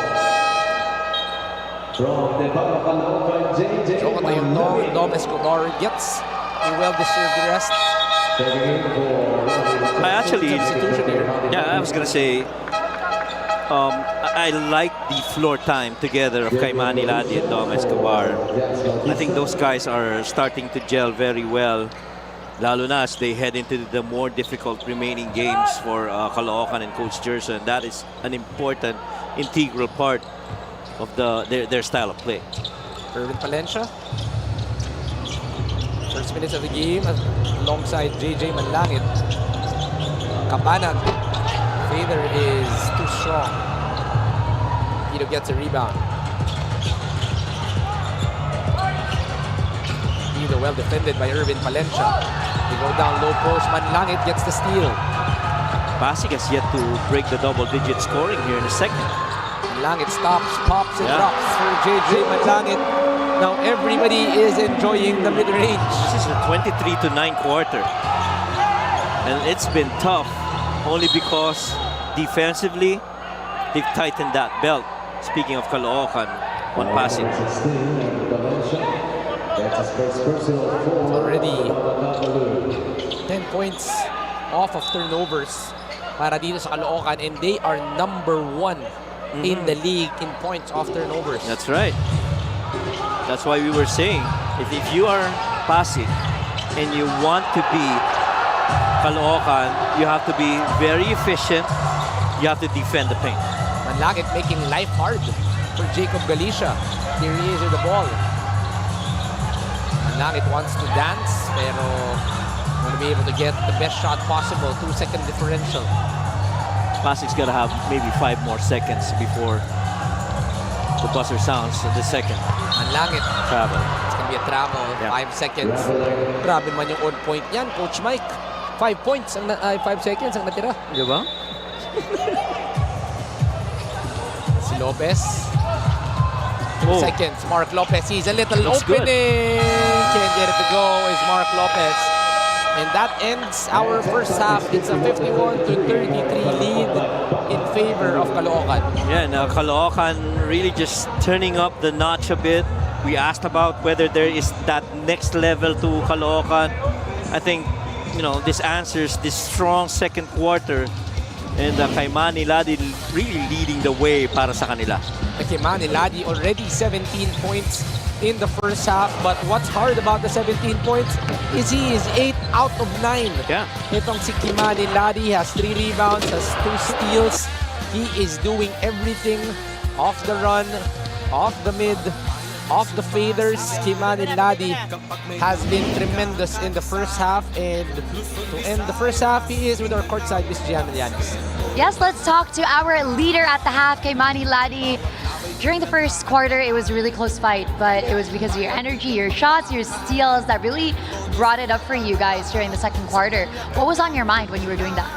Joko na yung Dom Escobar gets a well-deserved rest. I actually, Substitution here. yeah, I was gonna say, I like the floor time together of Manny Ladi and Dom Escobar. I think those guys are starting to gel very well, lalo na as they head into the more difficult remaining games for Caloocan and Coach Gerson. That is an important, integral part of their style of play. Irvin Palencia. First minutes of the game alongside JJ Manlangit. Kabanag. Fader is too strong. Tito gets a rebound. Tito well defended by Irvin Palencia. They go down low post. Manlangit gets the steal. Pasig has yet to break the double-digit scoring here in the second. Manlangit stops, pops, and drops for JJ Manlangit. Now everybody is enjoying the mid-range. This is a 23-9 quarter. And it's been tough only because defensively, they've tightened that belt. Speaking of Caloocan, on Pasig. Already 10 points off of turnovers para dito sa Caloocan, and they are number 1 in the league in points off turnovers. That's right. That's why we were saying, if you are Pasig and you want to be Caloocan, you have to be very efficient. You have to defend the paint. Manlangit making life hard for Jacob Galicia. Here he is with the ball. Manlangit wants to dance, pero want to be able to get the best shot possible. 2-second differential. Pasig's got to have maybe 5 more seconds before the buzzer sounds in the second. Manlangit. Travel. It's gonna be a travel. 5 seconds. Grabe man yung on point yan, Coach Mike. 5 points, 5 seconds ang natira. Di ba? Si Lopez. 2 seconds. Mark Lopez. He's a little opening. Can't get it to go is Mark Lopez. And that ends our first half. It's a 51-33 lead in favor of Caloocan. Yeah, now Caloocan really just turning up the notch a bit. We asked about whether there is that next level to Caloocan. I think, this answers this strong second quarter. And Manny Ladi really leading the way para sa kanila. Manny Ladi already 17 points in the first half. But what's hard about the 17 points is he is 8 out of 9. Yeah. Itong si Manny Ladi has 3 rebounds, has 2 steals. He is doing everything off the run, off the mid, off the faders. Manny Ladi has been tremendous in the first half. And to end the first half, he is with our courtside, Miss Gianna Llanes. Yes, let's talk to our leader at the half, Manny Ladi. During the first quarter, it was a really close fight, but it was because of your energy, your shots, your steals that really brought it up for you guys during the second quarter. What was on your mind when you were doing that?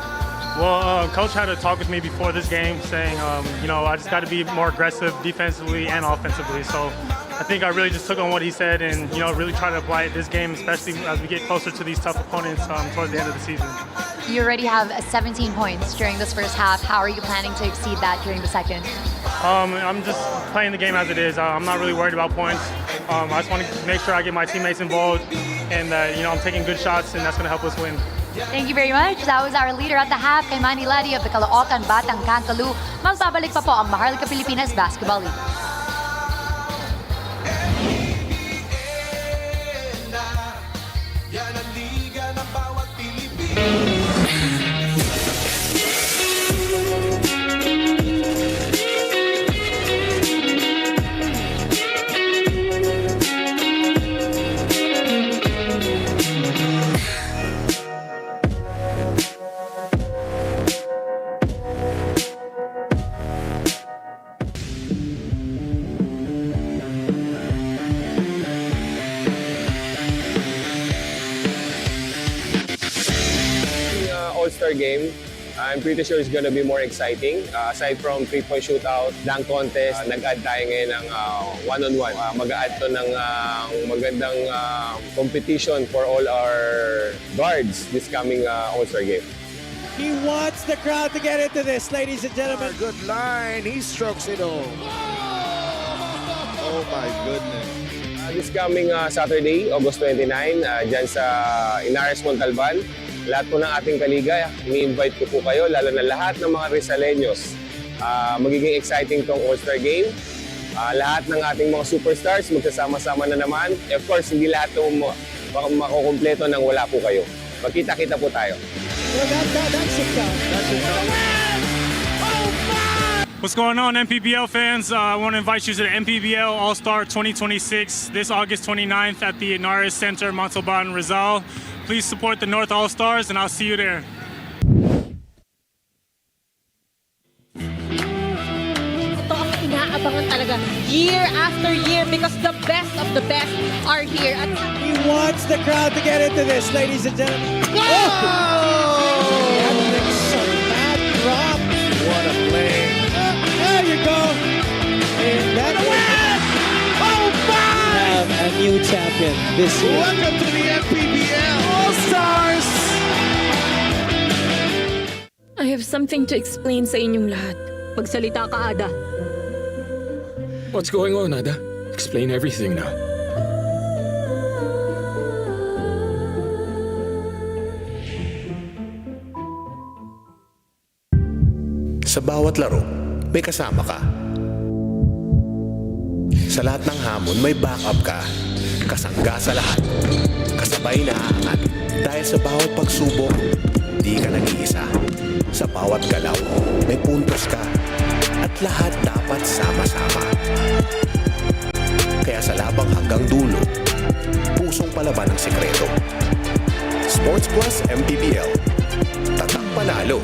Well, Coach had a talk with me before this game saying, you know, I just got to be more aggressive defensively and offensively. So I think I really just took on what he said and, you know, really try to apply it this game, especially as we get closer to these tough opponents towards the end of the season. You already have 17 points during this first half. How are you planning to exceed that during the second? I'm just playing the game as it is. I'm not really worried about points. I just want to make sure I get my teammates involved and, you know, I'm taking good shots and that's going to help us win. Thank you very much. That was our leader at the half, kay Manny of the Caloocan Batang Kankalu. Magbabalik pa po ang Maharlika Pilipinas Basketball League. Yan ang liga ng bawat Pilipino. All-Star game, I'm pretty sure it's gonna be more exciting. Aside from three-point shootout, dunk contest, nag-add tayo ngayon ng one-on-one. Mag-add to ng magandang competition for all our guards this coming All-Star game. He wants the crowd to get into this, ladies and gentlemen. Good line. He strokes it all. Oh my goodness. This coming Saturday, August 29, dyan sa Inares, Montalban, lahat po ng ating kaliga, ini-invite ko po kayo, lalo na lahat ng mga Rizaleños. Magiging exciting tong All-Star Game. Lahat ng ating mga superstars magsasama-sama na naman. Of course, hindi lahat itong makukumpleto nang wala po kayo. Magkita-kita po tayo. What's going on, MPBL fans? I want to invite you to the MPBL All-Star 2026 this August 29th at the Inares Center, Montalban, Rizal. Please support the North All-Stars and I'll see you there. Ito ang inaabangan talaga year after year because the best of the best are here. At He wants the crowd to get into this, ladies and gentlemen. Oh! Mad drop. What a play. There you go. And that Oh my! Have a new champion this year. Welcome to the MPBL All-Stars! I have something to explain sa inyong lahat. Pagsalita ka, Ada. What's going on, Ada? Explain everything now. Sa bawat laro, may kasama ka. Sa lahat ng hamon, may backup ka. Kasangga sa lahat. Kasabay na aangat. Dahil sa bawat pagsubok, di ka nag-iisa. Sa bawat galaw, may puntos ka. At lahat dapat sama-sama. Kaya sa labang hanggang dulo, pusong palaban ang sekreto. Sports Plus MPBL. Tatak panalo.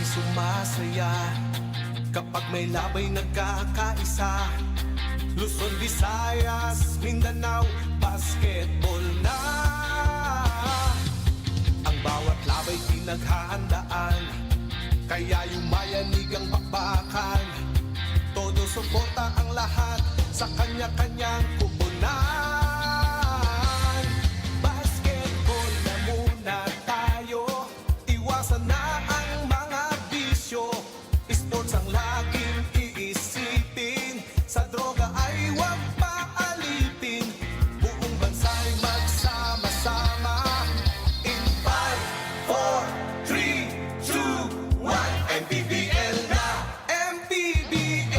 Sumasaya kapag may labay nagkakaisa. Luzon, Visayas, Mindanao, basketball na. Ang bawat labay pinaghahandaan, kaya yumayanig ang bakbakan. Todo suporta ang lahat sa kanya-kanyang kupunan. Basketball na muna tayo, iwasan na ang mga bisyo. Sports ang laging iisipin, sa droga ay huwag paalipin. Buong bansa'y magsama-sama. In 5, 4, 3, 2, 1, MPBL na! MPBL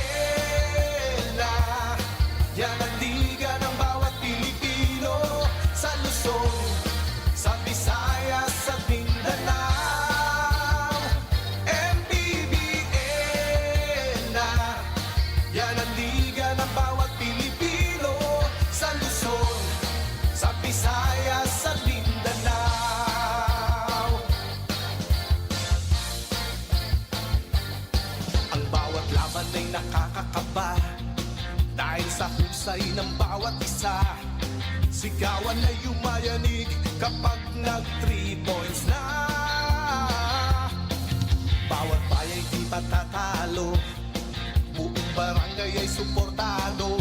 na! Yan ang liga ng bawat Pilipino, sa Luzon, sa Visayas, sa Mindanao. MPBL sa husay ng bawat isa, sigawan ay yumayanig kapag nag 3 points na. Bawat bayay di matatalo, buong barangay ay suportado.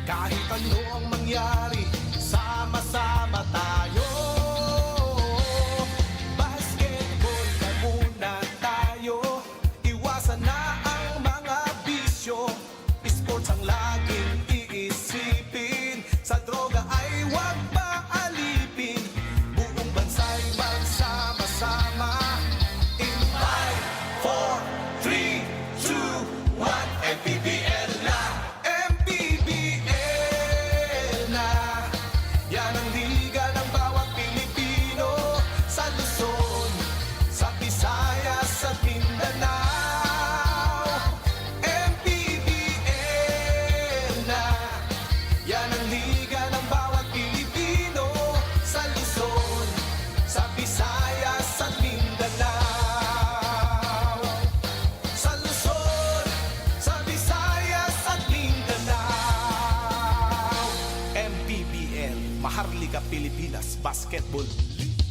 Kahit ano ang mangyari, sama-sama tayo. Basketball na muna tayo, iwasan na ang mga bisyo. Sports ang laging iisipin, sa droga ay huwag paalipin. Buong bansa'y magsama-sama. In 5, 4, 3, 2, 1, MPBL na! MPBL na! Yan ang liga ng bawat Pilipino, sa Luzon, sa Visayas at Mindanao. MPBL na! Yan ang liga ng bawat Pilipino, sa Luzon, sa Visayas at Mindanao. Sa Luzon, sa Visayas at Mindanao. MPBL, Maharlika Pilipinas Basketball League.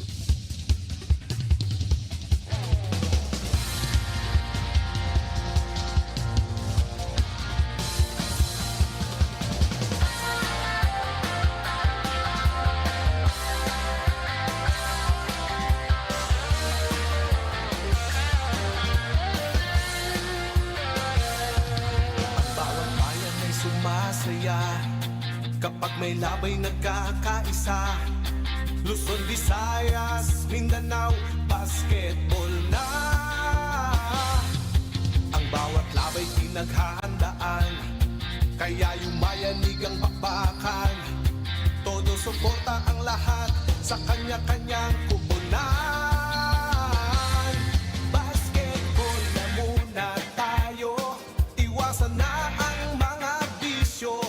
Ang bawat bayan ay sumasaya kapag may labay nagkakaisa. Luzon, Visayas, Mindanao, basketball na. Ang bawat labay pinaghahandaan, kaya yumayanig ang bakbakan. Todo suporta ang lahat sa kanya-kanyang kupunan. Basketball na muna tayo, iwasan na ang mga bisyo.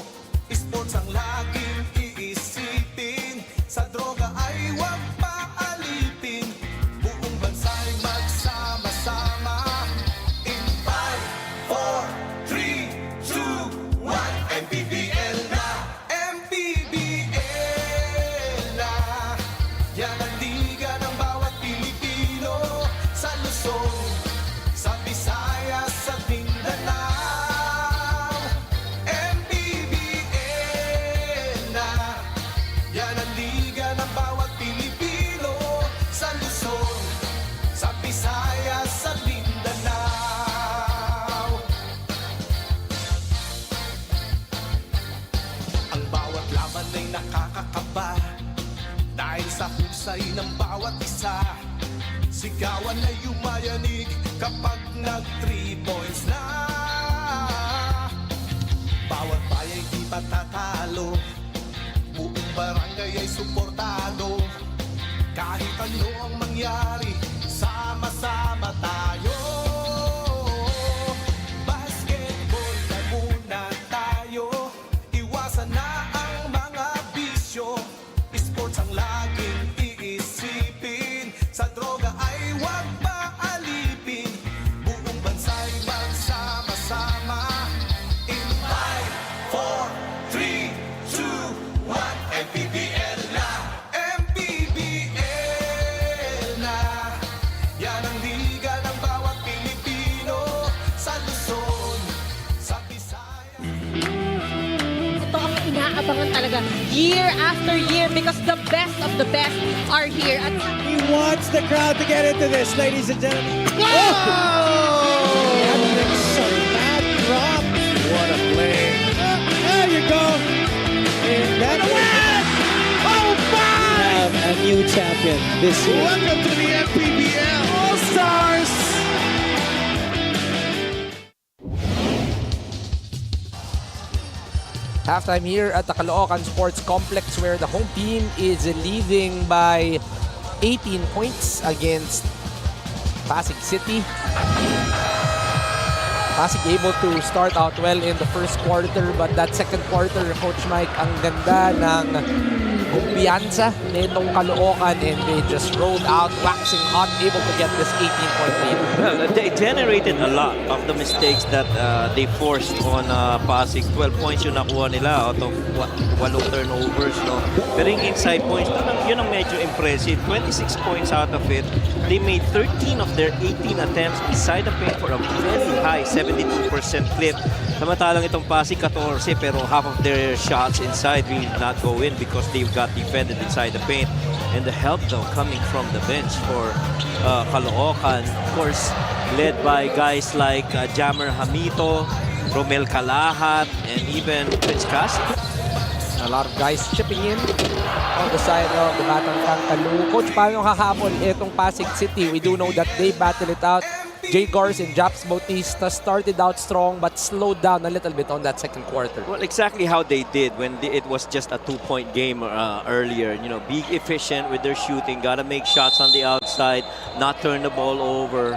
Sports ang laging iisipin, sa droga ay huwag paalipin. Buong bansa'y magsama-sama. In 5, 4, 3, 2, 1, MPBL na! MPBL na! Yan ang liga ng bawat Pilipino, sa Luzon, sa Visayas at Mindanao. MPBL na! Yan ang liga ng bawat Pilipino, sa Luzon, sa Visayas at Mindanao. Ang bawat laban ay nakakakaba, dahil sa husay ng bawat isa, sigawan ay yumayanig kapag nag 3 points na. Bawat bayay di matatalo, buong barangay ay suportado. Kahit ano ang mangyari, sama-sama tayo. Basketball na muna tayo, iwasan na ang mga bisyo. Sports ang laging iisipin, sa droga ay huwag paalipin. Buong bansa'y magsama-sama. In 5, 4, 3, 2, 1, MPBL na! MPBL na! Yan ang liga ng bawat Pilipino, sa Luzon, sa Visayas. Ito ang inaabangan talaga year after year because the best of the best are here. At He wants the crowd to get into this, ladies and gentlemen. Whoa! That makes some mad drop. What a play. There you go. And that's it. Oh, my! Have a new champion this year. Welcome to the MPBL All-Stars! Halftime here at the Caloocan Sports Complex, where the home team is leading by 18 points against Pasig City. Pasig able to start out well in the first quarter, but that second quarter, Coach Mike, ang ganda ng kumpiyansa nitong Caloocan and they just rolled out, waxing hot, able to get this 18-point lead. Well, they generated a lot of the mistakes that they forced on Pasig. 12 points yung nakuha nila out of 8 turnovers. No? Pero yung inside points, yun ang medyo impressive. 26 points out of it. They made 13 of their 18 attempts inside the paint for a very high 72% clip. Samantalang itong Pasig 14 pero half of their shots inside will not go in because they've got defended inside the paint. And the help though coming from the bench for Caloocan, of course, led by guys like Jammer Hamito, Romel Calahat, and even Prince Cassie. A lot of guys chipping in on the side of the Batang Kalu. Coach, paano kakapon itong Pasig City? We do know that they battle it out. Jay Gars and Japs Bautista started out strong but slowed down a little bit on that second quarter. Well, exactly how they did when it was just a 2-point game earlier. You know, be efficient with their shooting, gotta make shots on the outside, not turn the ball over,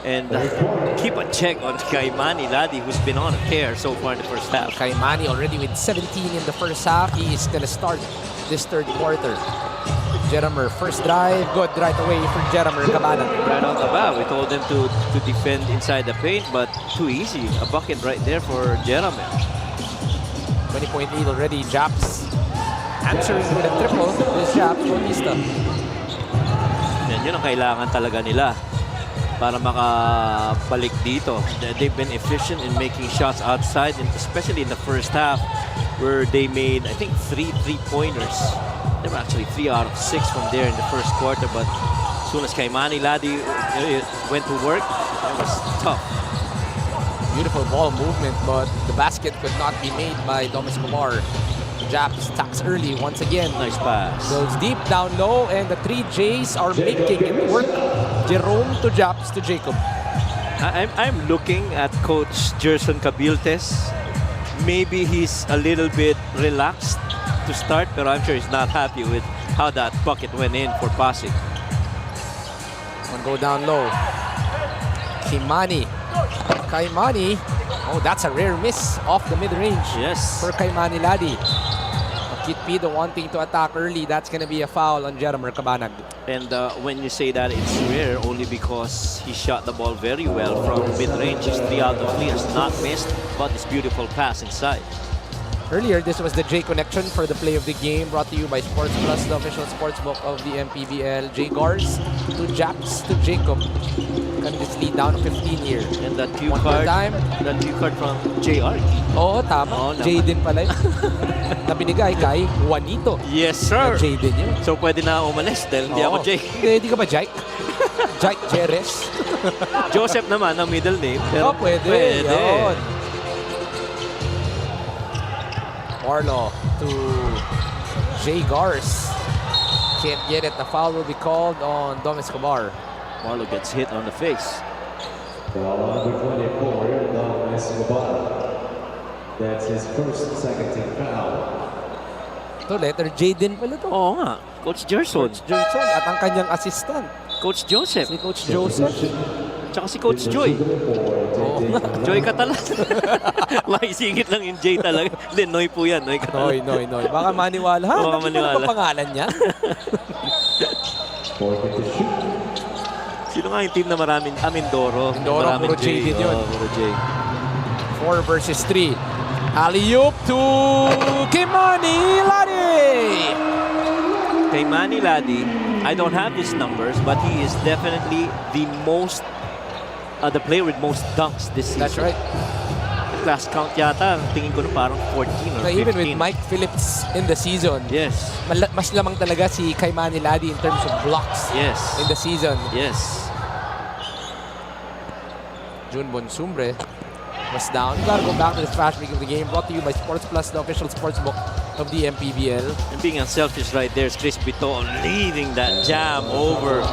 and keep a check on MANNY Ladi, who's been on a tear so far in the first half. MANNY already with 17 in the first half. He is gonna start this third quarter. Jeramer, first drive, good right away for Jeramer Cabanan. Right off the bat, we told them to defend inside the paint, but too easy. A bucket right there for Jeramer. 20-point lead already. Japs answering with a triple. This Japs Bautista. Yun ang kailangan talaga nila para makabalik dito. They've been efficient in making shots outside, and especially in the first half where they made, I think, 3 3-pointers. They were actually 3 out of 6 from there in the first quarter, but as soon as MANNY Ladi went to work, it was tough. Beautiful ball movement, but the basket could not be made by Domis Kumar. Japs attacks early once again. Nice pass. Goes deep down low, and the 3 Jays are making it work. Jerome to Japs to Jacob. I'm looking at Coach Gerson Cabiltes. Maybe he's a little bit relaxed to start, but I'm sure he's not happy with how that bucket went in for Pasig. One go down low. Kaimani. Oh, that's a rare miss off the mid-range. Yes. For MANNY Ladi. Kit Pido wanting to attack early. That's going to be a foul on Jeramer Cabanag. And when you say that, it's rare only because he shot the ball very well from mid-range. He's 3 out of 3, has not missed, but this beautiful pass inside. Earlier, this was the J Connection for the play of the game, brought to you by Sports Plus, the official sportsbook of the MPBL. J Gars to Japs to Jacob. Cut this lead down to 15 here. And that cue card, from JR. Oo, tama. Oh, no. J din pala yun. Na binigay kay Juanito. Yes, sir. J din yun. So pwede na umalis dahil hindi ako J. Hindi ka ba Jake? Jake Jerez. Joseph naman ang middle name. Pero pwede. Yun. Marlo to Jay Gars. Can't get it. The foul will be called on Domis Cobar. Marlo gets hit on the face. Foul number 24, Domis Cobar. That's his first second team foul. Ito, letter J din pala to. Oo nga. Coach Gerson. Coach Gerson at ang kanyang assistant. Coach Joseph. Si Coach Joseph. Tsaka si Coach Joy. Joy Catalan. Maisingit lang yung J talaga. Hindi, Noy po yan. Noy Catalan. Noy. Baka maniwala. Baka maniwala. Ano ba pangalan niya? Sino nga yung team na maraming Mindoro? Mindoro, puro J din yun. Puro J. 4 versus 3. Alley-oop to MANNY Ladi! MANNY Ladi, I don't have his numbers, but he is definitely the player with most dunks this season. That's right. Last count yata, tingin ko na parang 14 or 15. Even with Mike Phillips in the season, yes, mas lamang talaga si MANNY Ladi in terms of blocks in the season. Yes. Jun Bonsumbre was down. We gotta go back to the flash break of the game, brought to you by Sports Plus, the official sportsbook of the MPBL. And being unselfish right there is Chris Biton leading that jam over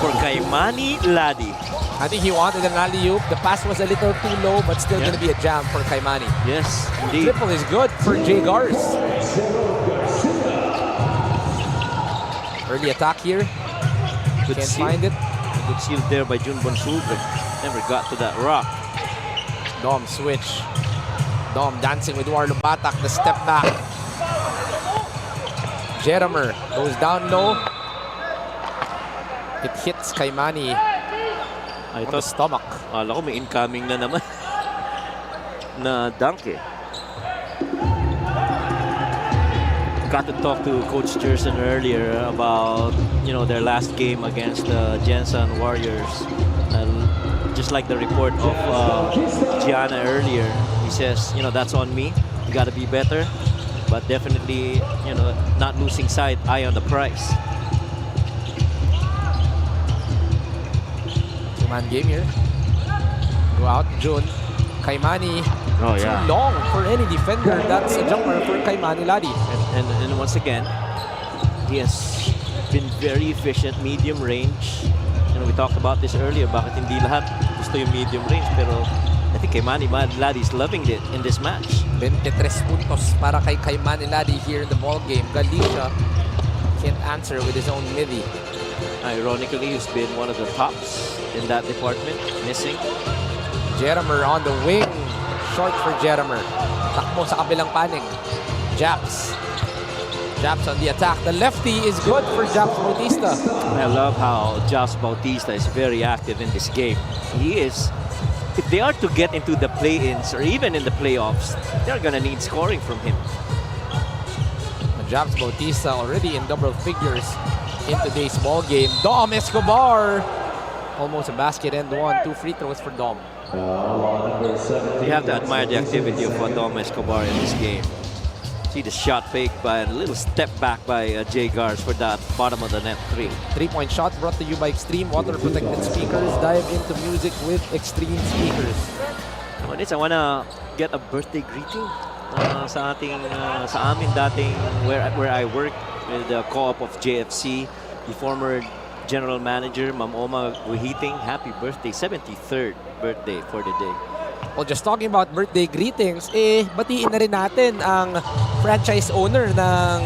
for MANNY Ladi. I think he wanted an alley-oop. The pass was a little too low, but still going to be a jam for MANNY. Yes, indeed. Triple is good for Jay Gars. Early attack here. Can't find it. Good seal there by Jun Bonsubre. Never got to that rock. Dom switch. Dom dancing with Warlo Batak. The step back. Jeramer goes down low. It hits kay Manny on the stomach. Akala ko may incoming na naman na dunk eh. Got to talk to Coach Jerson earlier about, you know, their last game against the Jensen Warriors. Just like the report of Gianna earlier, he says, you know, that's on me. You got to be better, but definitely, you know, not losing sight, eye on the prize. Two-man game here. Go out, Jun. Kay Manny. Oh, yeah. Too long for any defender. That's a jumper for kay Manny Ladi. And once again, he has been very efficient, medium range. You know, we talked about this earlier, bakit hindi lahat gusto yung medium range, pero I think kay Manny Ladi is loving it in this match. 23 puntos para kay Manny Ladi here in the ball game. Galicia can't answer with his own midi. Ironically, he's been one of the tops in that department, missing. Jeramer on the wing. Short for Jeramer. Takbo sa kabilang panig. Japs. Japs on the attack. The lefty is good for Japs Bautista. I love how Japs Bautista is very active in this game. He is, if they are to get into the play-ins or even in the playoffs, they're gonna need scoring from him. Japs Bautista already in double figures in today's ball game. Dom Escobar. Almost a basket and one. 2 free throws for Dom. You have to admire the activity of Dom Escobar in this game. See the shot fake by a little step back by Jay Gars for that bottom of the net 3. 3-point shot brought to you by Extreme Water Protected Speakers. Dive into music with Extreme Speakers. I wanna get a birthday greeting sa amin dating where I work with the co-op of JFC. The former general manager, Ma'am Oma Guhiting, happy birthday, 73rd birthday for the day. Well, just talking about birthday greetings, batiin na rin natin ang franchise owner ng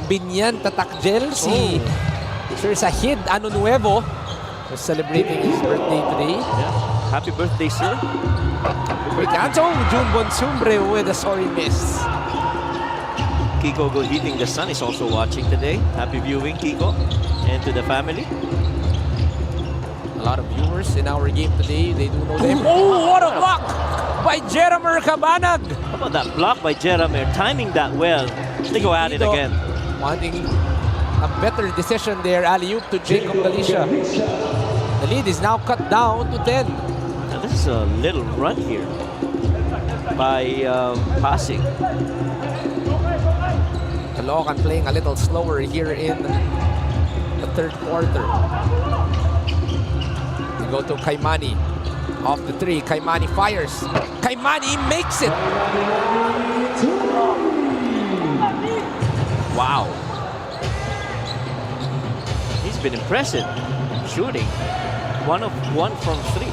Binyan Tatakjel, si Sir Sahid Ano Nuevo, who's celebrating his birthday today. Yeah. Happy birthday, sir. Cancel, June Bonsumbre with a sorry miss. Kiko Guhiting, the son, is also watching today. Happy viewing, Kiko, and to the family. A lot of viewers in our game today. They do know them. Oh, what a block by Jeramer Cabanag. How about that block by Jeramer? Timing that well. They go at it again. Wanting a better decision there. Alley-oop to Jacob Galicia. The lead is now cut down to 10. Now, this is a little run here by Pasig. Caloocan playing a little slower here in the third quarter. We go to Kaimani. Off the 3, Kaimani fires. Kaimani makes it! Wow. He's been impressive shooting. 1 of 1 from 3.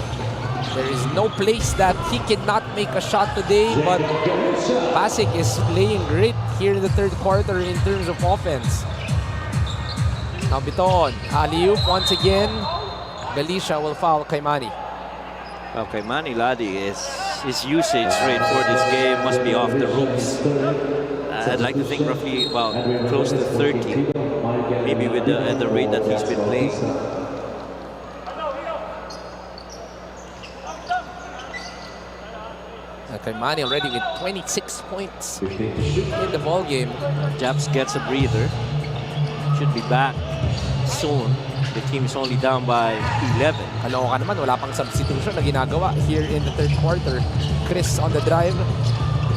There is no place that he cannot make a shot today, but Pasig is playing great here in the third quarter in terms of offense. Now Biton, alley-oop once again. Galicia will foul Kaimani. Well, Kaimani Ladi his usage rate for this game must be off the ropes. I'd like to think roughly about close to 30, maybe with the rate that he's been playing. Kaimani already with 26 points in the ball game. Japs gets a breather. Should be back soon. The team is only down by 11. Caloocan naman, wala pang substitution na ginagawa here in the third quarter. Chris on the drive.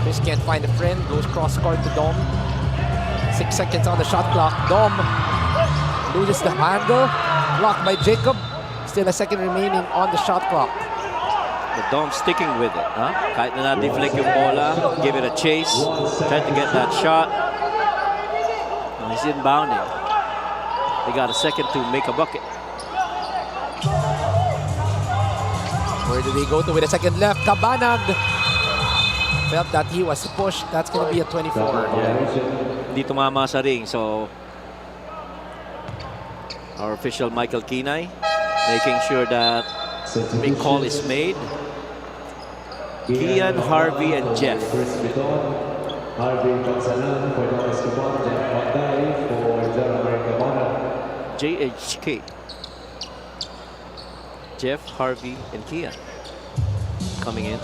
Chris can't find a friend. Goes cross-court to Dom. 6 seconds on the shot clock. Dom loses the handle. Blocked by Jacob. Still a second remaining on the shot clock. But Dom sticking with it. Huh? Kahit na na-deflect yung bola, give it a chase. Tried to get that shot. And he's inbounding. They got a second to make a bucket. Where do they go to with a second left? Cabanag felt that he was pushed. That's going to be a 24. Hindi tumama sa ring. So, our official Michael Kinay making sure that the call is made. Kian, Harvey, and Jeff Harvey Pagsanan for Don Escobar, Jeff Monday for Jeremy Cabana. JHK. Jeff, Harvey, and Kian coming in.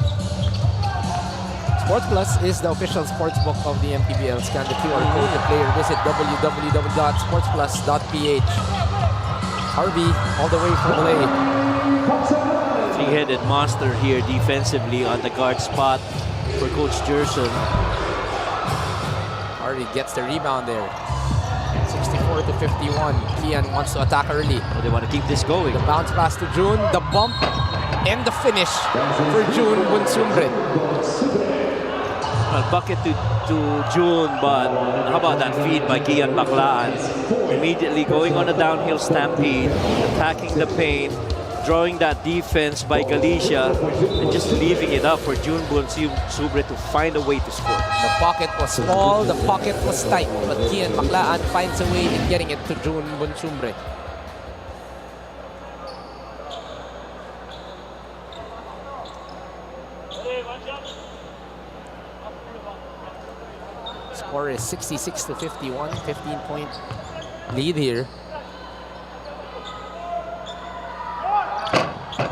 Sports Plus is the official sports book of the MPBL. Scan the QR code to play or visit www.sportsplus.ph. Harvey all the way from Malay. Three-headed monster here defensively on the guard spot for Coach Gerson. Harvey gets the rebound there. 64 to 51. Kian wants to attack early. Oh, they want to keep this going. The bounce pass to June, the bump, and the finish for June Bunsumbre. A bucket to June, but how about that feed by Kian Baclaan? Immediately going on a downhill stampede, attacking the paint, drawing that defense by Galicia, and just leaving it up for June Bunsumbre to find a way to score. The pocket was small, the pocket was tight, but Kian Baclaan finds a way in getting it to June Bunsumbre. Score is 66 to 51, 15-point lead here.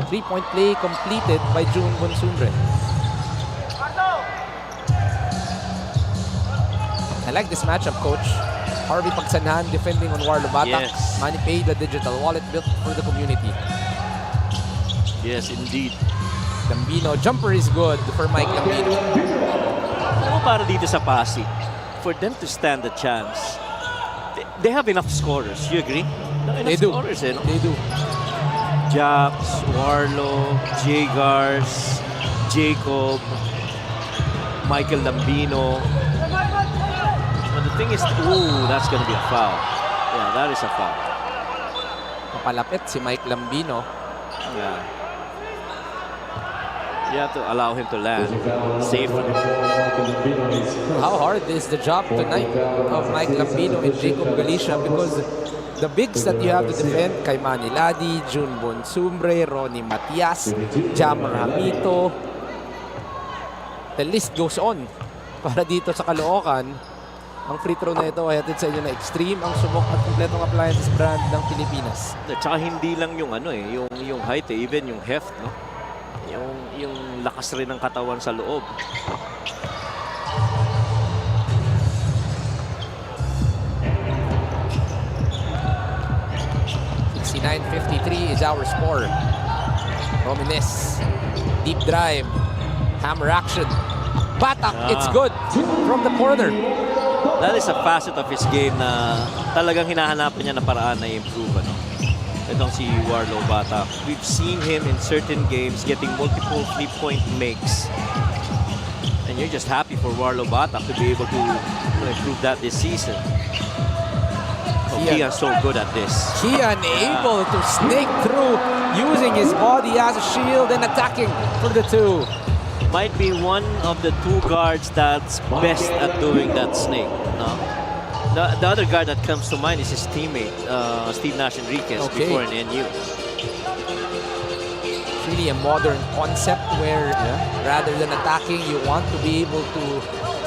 Three-point play completed by June Bunsumbre. I like this matchup, Coach. Harvey Pagsanhan defending on Warlo Batak. Yes. Manny Pay, the digital wallet built for the community. Yes, indeed. Lambino, jumper is good for Mike Lambino. Ano para dito sa Pasig? For them to stand a chance, they have enough scorers. You agree? They do. Scorers, eh, no? They do. Japs, Warlo, Jagars, Jacob, Michael Lambino. But the thing is, ooh, that's going to be a foul. Yeah, that is a foul. Papalapit si Mike Lambino. Yeah. You have to allow him to land safely. How hard is the job tonight of Mike Lambino and Jacob Galicia, because the bigs that you have to defend, kay Manny Ladi, June Bunsumbre, Ronnie Matias, Jammer Hamito, the list goes on. Para dito sa Caloocan, ang free throw na ito ay hatid sa inyo na Extreme, ang subok at kompletong appliances brand ng Pilipinas. At saka hindi lang yung ano eh, yung height eh, even yung heft, no? Yung lakas rin ng katawan sa loob. .53 is our score. Romines, deep drive, hammer action. Batak, it's good from the corner. That is a facet of his game na talagang hinahanapan niya na paraan na improve. Ano? Itong si Warlo Batak. We've seen him in certain games getting multiple three-point makes. And you're just happy for Warlo Batak to be able to improve that this season. Oh, Kian's so good at this. Kian able to snake through, using his body as a shield and attacking for the two. Might be one of the two guards that's best at doing that snake. No? The other guard that comes to mind is his teammate, Steve Nash Enriquez, before in NU. It's really a modern concept where rather than attacking, you want to be able to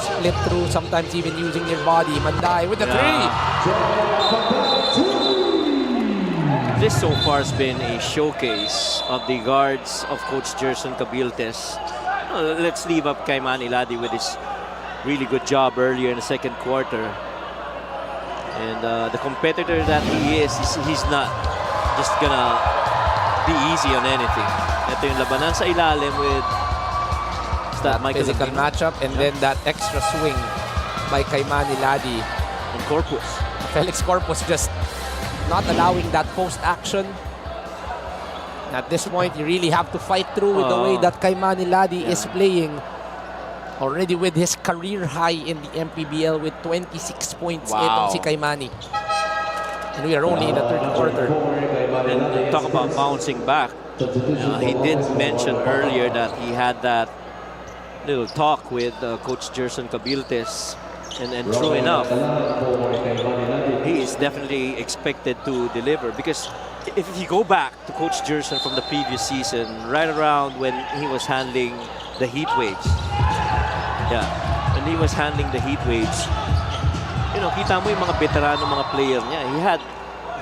split through, sometimes even using your body. Manday with the three. This so far has been a showcase of the guards of Coach Gerson Cabiltes. Let's leave up kay Manny Ladi with his really good job earlier in the second quarter. And the competitor that he is, he's not just gonna be easy on anything. Ito yung labanan sa ilalim with that physical matchup, and then that extra swing by kay Manny Ladi. And Corpus. Felix Corpus just not allowing that post action. At this point, you really have to fight through with the way that kay Manny Ladi is playing. Already with his career high in the MPBL with 26 points. Itong si kay Manny. And we are only in the third quarter. And talk about bouncing back. He did mention earlier that he had that little talk with Coach Gerson Cabiltes. And true enough, he is definitely expected to deliver. Because if you go back to Coach Gerson from the previous season, right around when he was handling the heat waves, when he was handling the heat waves, you know, kita mo yung mga veterano, mga player niya. He had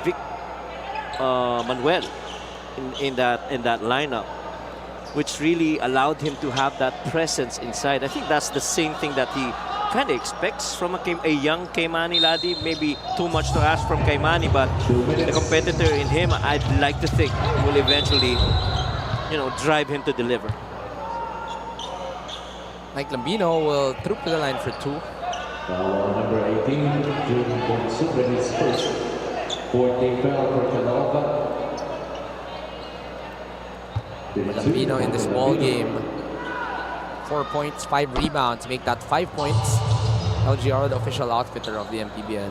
Vic Manuel in that lineup, which really allowed him to have that presence inside. I think that's the same thing that he kind of expects from a young MANNY laddie. Maybe too much to ask from MANNY, but the competitor in him, I'd like to think, will eventually, you know, drive him to deliver. Mike Lambino will troop to the line for 2. Number 18, June Bonsuben is first. 14 foul for Caloocan. Lambino in this ball game. 4 points, 5 rebounds, make that 5 points. LGR, the official outfitter of the MPBL.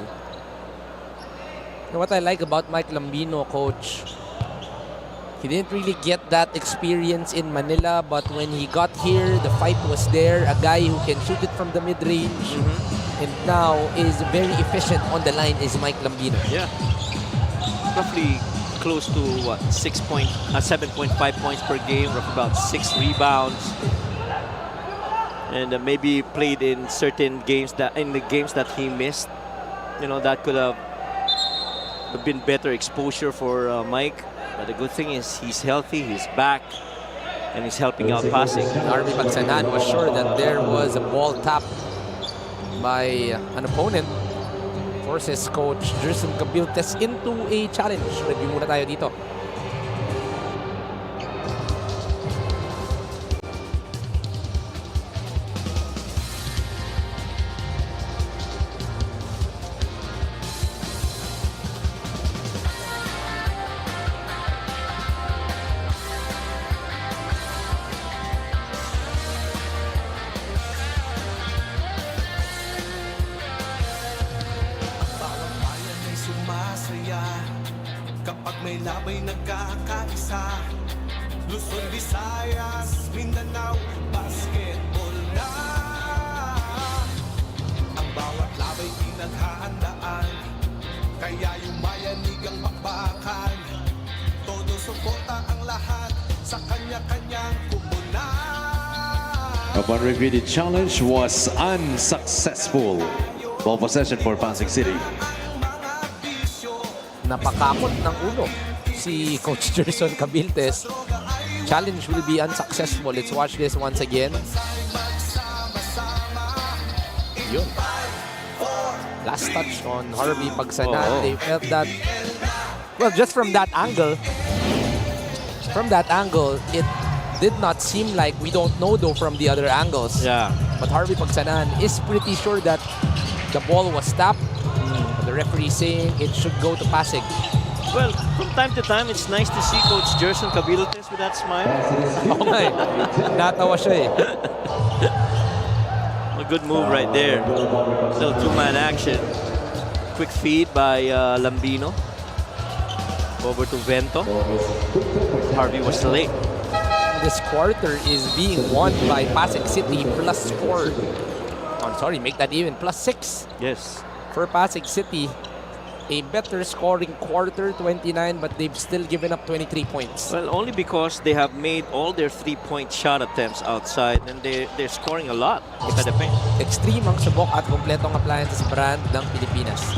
And what I like about Mike Lambino, coach, he didn't really get that experience in Manila, but when he got here, the fight was there. A guy who can shoot it from the mid-range, and now is very efficient on the line is Mike Lambino. Yeah, roughly close to what, 7.5 points per game, roughly about 6 rebounds, and maybe played in certain games the games that he missed. You know, that could have been better exposure for Mike. But the good thing is he's healthy, he's back, and he's helping out Pasig. Arby Pagsanan was sure that there was a ball tap by an opponent. Forces coach Jerson Cabiltes into a challenge. Review muna tayo dito. Kapag may labay nagkakaisa, Luzon, Visayas, Mindanao, basketball na. Ang bawat labay pinaghahandaan, kaya yumayanig ang bakbakan. Todo suporta ang lahat sa kanya-kanyang kumunan. Upon review, the challenge was unsuccessful. Ball possession for Pasig City. Napakamot ng ulo si Coach Jerson Cabiltes. Challenge will be unsuccessful. Let's watch this once again. Yun. Last touch on Harvey Pagsanan. They felt that, well, just from that angle, it did not seem like, we don't know though from the other angles. Yeah. But Harvey Pagsanan is pretty sure that the ball was tapped. The referee saying it should go to Pasig. Well, from time to time, it's nice to see Coach Jerson Cabiltes with that smile. Oo nga eh. Natawa siya eh. A good move right there. Little two-man action. Quick feed by Lambino. Over to Vento. Harvey was late. This quarter is being won by Pasig City +4. Oh, sorry, make that even +6. Yes. For Pasig City, a better scoring quarter, 29, but they've still given up 23 points. Well, only because they have made all their 3-point shot attempts outside, and they're scoring a lot inside the paint. Extreme ang subok at kompletong appliances brand ng Pilipinas.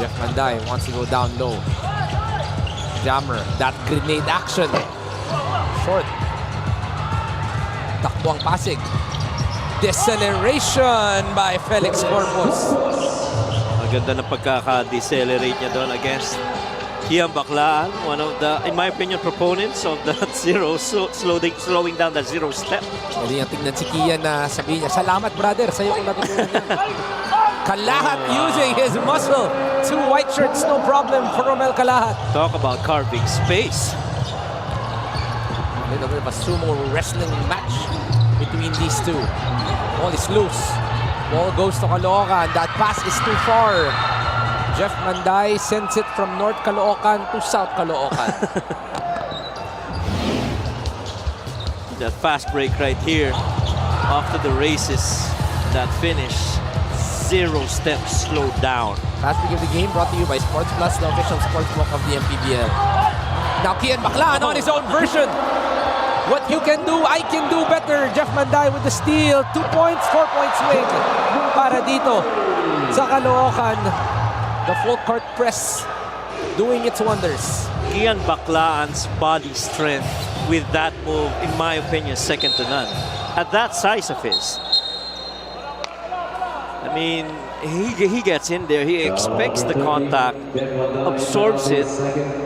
Jeff Manday wants to go down low. Jammer, that grenade action. Short. Takbo ang Pasig. Deceleration by Felix Corpus. Maganda na pagkaka-decelerate niya doon against Kian Baclaan, one of the, in my opinion, proponents of that slowing down that zero step. Hindi yung tignan si Kian na sabihin niya, salamat brother, sa'yo kung natutunan niya. Kalahat using his muscle. 2 white shirts, no problem for Romel Kalahat. Talk about carving space. A little bit of a sumo wrestling match between these two. Ball is loose. Ball goes to Caloocan. That pass is too far. Jeff Manday sends it from North Caloocan to South Caloocan. That fast break right here. After the races, that finish. 0 steps slowed down. Last week of the game brought to you by Sports Plus, the official sports book of the MPBL. Now Kian Baclaan on his own version. What you can do, I can do better. Jeff Manday with the steal. 2 points, 4 points swing para dito sa Caloocan. The full court press doing its wonders. Kian Baclaan's body strength with that move, in my opinion, second to none. At that size of his. I mean, he gets in there, he expects the contact, absorbs it,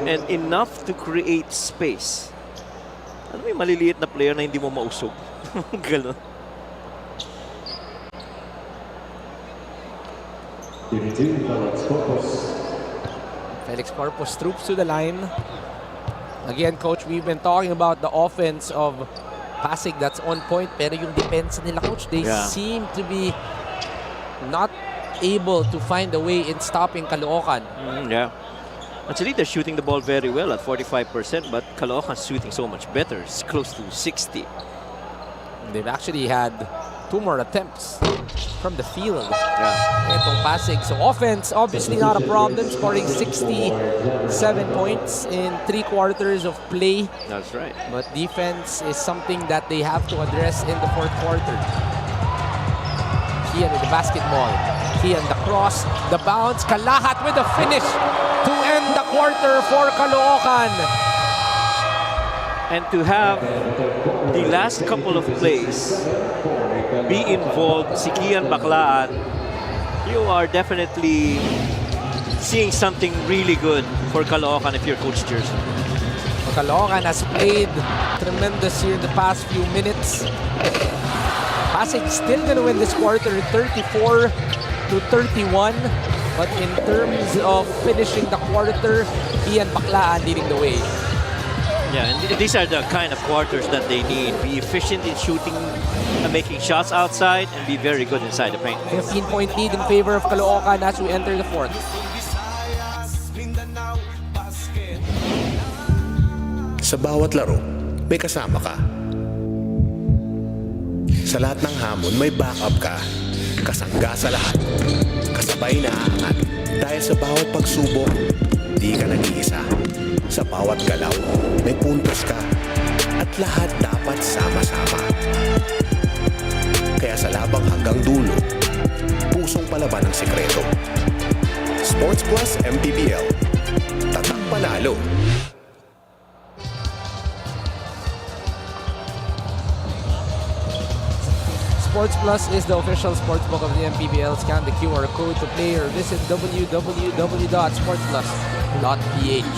and enough to create space. Ano may maliliit na player na hindi mo mausog? Ganun. Felix Corpus troops to the line. Again, coach, we've been talking about the offense of Pasig that's on point, pero yung defense nila, coach, they seem to be not able to find a way in stopping Caloocan. Yeah. Actually, they're shooting the ball very well at 45%, but Caloocan's shooting so much better. It's close to 60. They've actually had 2 more attempts from the field. Yeah. Itong Pasig. So offense, obviously not a problem, scoring 67 points in 3 quarters of play. That's right. But defense is something that they have to address in the 4th quarter. Kian with the basketball. Kian the cross, the bounce. Kalahat with the finish to end the quarter for Caloocan. And to have the last couple of plays be involved, si Kian Baclaan, you are definitely seeing something really good for Caloocan if you're Coach Jersey. Caloocan has played tremendous here in the past few minutes. Pasig still gonna win this quarter 34-31. But in terms of finishing the quarter, Kian Baclaan leading the way. Yeah, and these are the kind of quarters that they need. Be efficient in shooting and making shots outside and be very good inside the paint. 15-point lead in favor of Caloocan as we enter the 4th. Sa bawat laro, may kasama ka. Sa lahat ng hamon, may backup ka. Kasangga sa lahat. Kasabay na aangat. Dahil sa bawat pagsubok, di ka nag-iisa. Sa bawat galaw, may puntos ka. At lahat dapat sama-sama. Kaya sa labang hanggang dulo, pusong palaban ang sikreto. Sports Plus MPBL. Tatak panalo. Sports Plus is the official sportsbook of the MPBL. Scan the QR code to play or visit www.sportsplus.ph.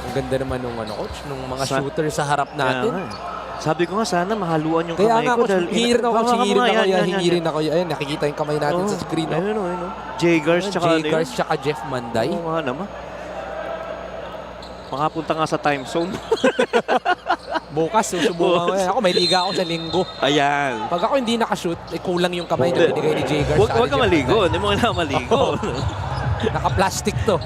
Ang ganda naman nung coach, nung mga shooter sa harap natin. Sabi ko nga sana mahaluan yung Kaya kamay nga, ko. Kaya nga, hingirin ako. Ayan, nakikita yung kamay natin sa screen. Ayun. J-Gars tsaka Jeff Manday. Oo nga naman. Makapunta nga sa time zone. Bukas, susubukan ko yan. Ako, may liga ako sa linggo. Ayan. Pag ako hindi nakashoot, kulang yung kamay na binigay ni J-Gars. Huwag ka maligo. Hindi mo kailangan maligo. Naka-plastic to.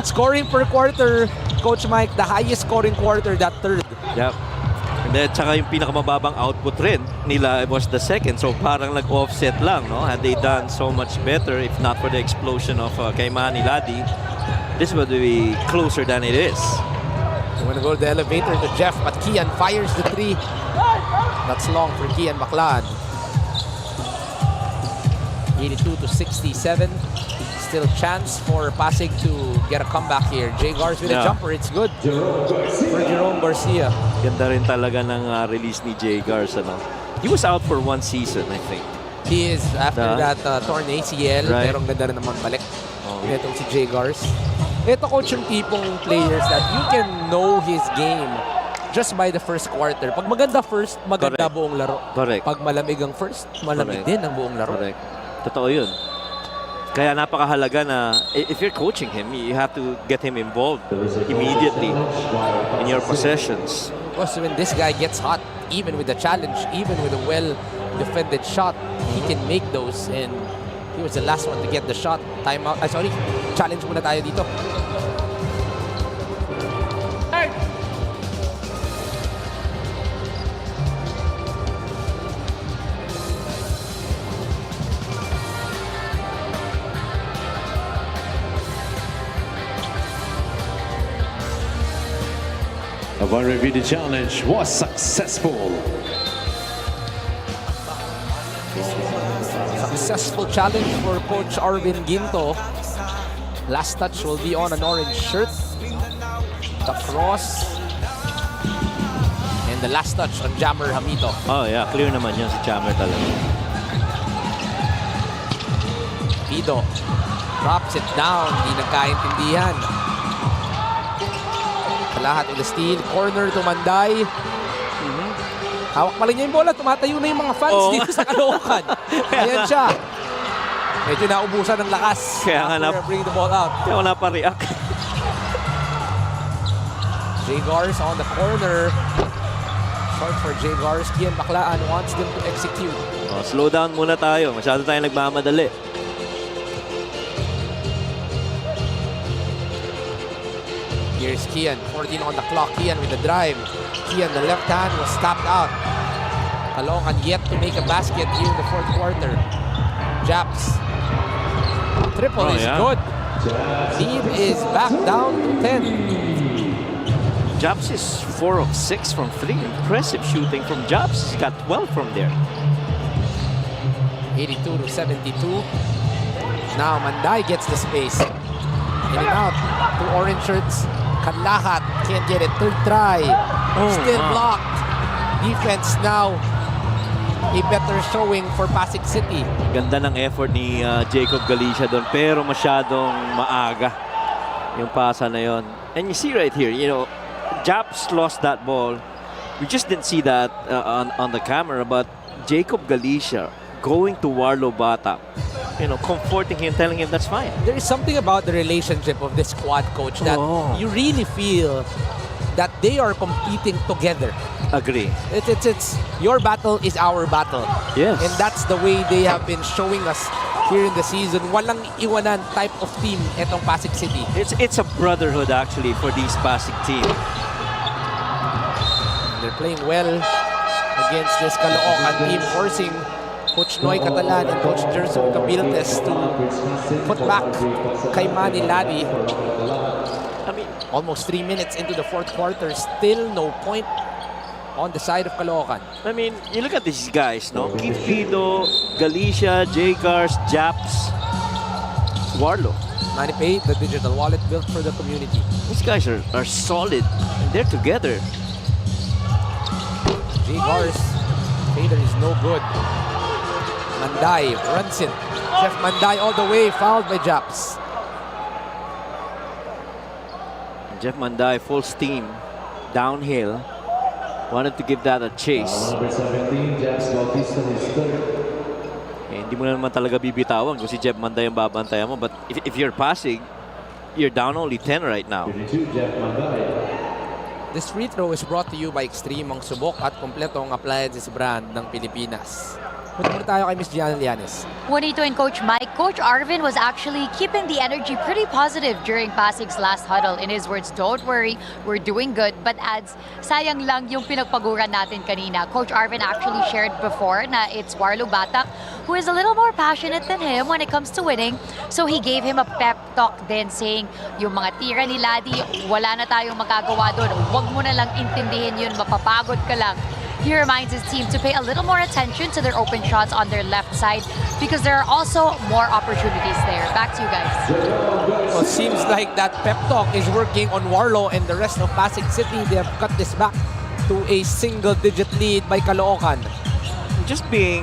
Scoring per quarter, Coach Mike, the highest scoring quarter, that 3rd. Yep. And then, tsaka yung pinakamababang output rin nila was the 2nd. So, parang nag-offset lang, no? Had they done so much better, if not for the explosion of kay Manny Ladi, this would be closer than it is. You want to go to the elevator to Jeff, but Kian fires the 3. That's long for Kian Baclaan. 82-67. Still chance for Pasig to get a comeback here. J-Gars with a jumper. It's good for Jerome Garcia. Ganda rin talaga ng release ni J-Gars. Ano? He was out for 1 season, I think. He is after that torn ACL. Right. Pero ang ganda rin naman balik. Itong si J-Gars. Ito, coach, yung tipong players that you can know his game just by the first quarter. Pag maganda first, maganda buong laro. Correct. Pag malamig ang first, malamig din ang buong laro. Correct. Totoo yun. Kaya napakahalaga na if you're coaching him, you have to get him involved immediately in your possessions. Because when this guy gets hot, even with the challenge, even with a well-defended shot, he can make those. And he was the last one to get the shot. Timeout. Challenge muna tayo dito. Upon review, the challenge was successful. Successful challenge for Coach Arvin Ginto. Last touch will be on an orange shirt. The cross. And the last touch on Jammer Hamito. Oh yeah, clear naman yan si Jammer talaga. Pido drops it down. Hindi nagkaintindihan. Lahat with the steal. Corner to Manday. Hawak pa rin niya yung bola. Tumatayo na yung mga fans dito sa Caloocan. Ayan siya. Medyo naubusan ng lakas. Kaya nga bring the ball out. Kaya wala pa react. Jagars on the corner. Short for Jagars. Kian Baklaan wants them to execute. Oh, slow down muna tayo. Masyado tayong nagmamadali. Here's Kian. 14 on the clock. Kian with the drive. Kian, the left hand was stopped out. Caloocan yet to make a basket here in the fourth quarter. Japs. Triple is good. Lead is back down to 10. Japs is 4 of 6 from 3. Impressive shooting from Japs. He's got 12 from there. 82 to 72. Now Manday gets the space. In and out. 2 orange shirts. Kanlahat can't get it. Third try. Still blocked. Defense now. A better showing for Pasig City. Ganda ng effort ni Jacob Galicia doon, pero masyadong maaga yung pasa na yon. And you see right here, you know, Japs lost that ball. We just didn't see that on the camera, but Jacob Galicia going to Warlo Bata, you know, comforting him, telling him that's fine. There is something about the relationship of this squad, coach, that you really feel that they are competing together. Agree. It's your battle is our battle. Yes. And that's the way they have been showing us here in the season. Walang iwanan type of team etong Pasig City. It's a brotherhood actually for these Pasig team. They're playing well against this Caloocan team, forcing Coach Noy Catalan and Coach Gerson Cabiltes to put back kay Manny Ladi. I mean, almost 3 minutes into the fourth quarter, still no point on the side of Caloocan. I mean, you look at these guys, no? Kifido, Galicia, Jagars, Japs, Warlo. Manny Pay, the digital wallet built for the community. These guys are solid. They're together. Jagars, fader is no good. Manday runs it. Jeff Manday all the way, fouled by Japs. Jeff Manday full steam downhill. Wanted to give that a chase. Number 17, Japs Bautista is third. Hindi mo na naman talaga bibitawan kung si Jeff Manday ang babantayan mo. But if you're Pasig, you're down only 10 right now. 32, Jeff Manday. This free throw is brought to you by Extreme, ang subok at kompletong appliances brand ng Pilipinas. Punta muna tayo kay Miss Gianna Lianes. 22 and Coach Mike. Coach Arvin was actually keeping the energy pretty positive during Pasig's last huddle. In his words, don't worry, we're doing good. But adds, sayang lang yung pinagpaguran natin kanina. Coach Arvin actually shared before na it's Warlo Batak who is a little more passionate than him when it comes to winning. So he gave him a pep talk then saying, yung mga tira ni Ladi, wala na tayong magagawa doon. Huwag mo na lang intindihin yun, mapapagod ka lang. He reminds his team to pay a little more attention to their open shots on their left side because there are also more opportunities there. Back to you guys. Well, it seems like that pep talk is working on Warlo and the rest of Pasig City. They have cut this back to a single-digit lead by Caloocan. Just being,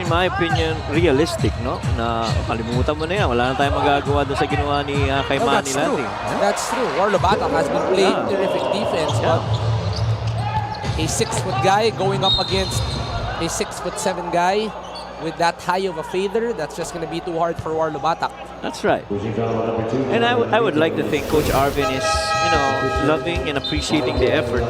in my opinion, realistic, no? Na kalimutan mo na yan. Wala na tayong magagawa doon sa ginawa ni kay Manny Ladi. That's true. Warlo Batak has been playing terrific defense, but a 6-foot guy going up against a 6'7" guy with that high of a fader, that's just going to be too hard for Warlo Batak. That's right. And I would like to think Coach Arvin is, you know, loving and appreciating the effort.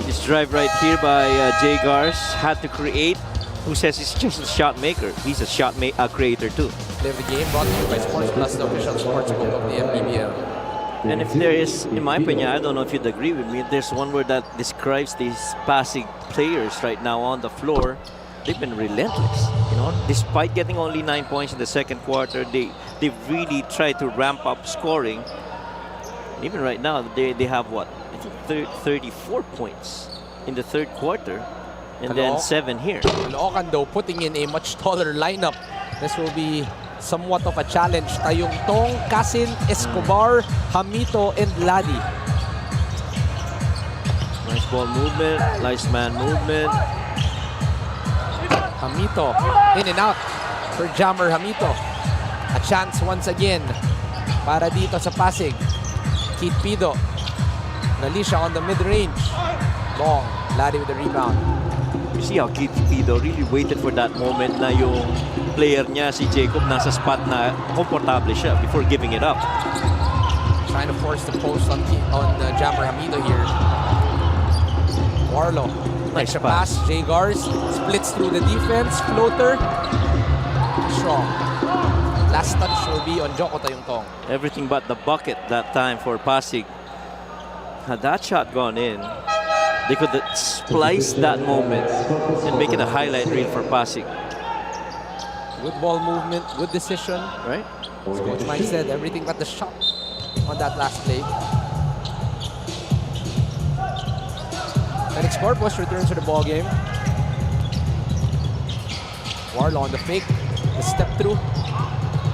This drive right here by Jagars had to create. Who says he's just a shot maker? He's a shot creator too. Play of the game brought to you by Sports Plus, the official sports book of the MPBL. And if there is, in my opinion, I don't know if you'd agree with me, if there's one word that describes these Pasig players right now on the floor, they've been relentless. You know, despite getting only 9 points in the second quarter, they really tried to ramp up scoring. Even right now, they have what? I to 34 points in the third quarter. And then 7 here. Caloocan though putting in a much taller lineup. This will be somewhat of a challenge. Tayong Tong, Kasin, Escobar, Hamito, and Ladi. Nice ball movement, nice man movement. Hamito, in and out for Jammer Hamito. A chance once again para dito sa Pasig. Keith Pido. Nalisha on the mid-range. Long, Ladi with the rebound. You see how Keith Pido really waited for that moment na yung player niya, si Jacob, nasa spot na komportable siya before giving it up. Trying to force the post on Jammer Hamito here. Warlow. Nice pass. Jay Gars splits through the defense. Floater. Strong. Last touch will be on Joko Tayungtong. Everything but the bucket that time for Pasig. Had that shot gone in, they could splice that moment and make it a highlight reel for Pasig. Good ball movement, good decision. Right? As Coach Mike said, everything but the shot on that last play. Felix Corpus returns to the ball game. Warlow on the fake, the step through.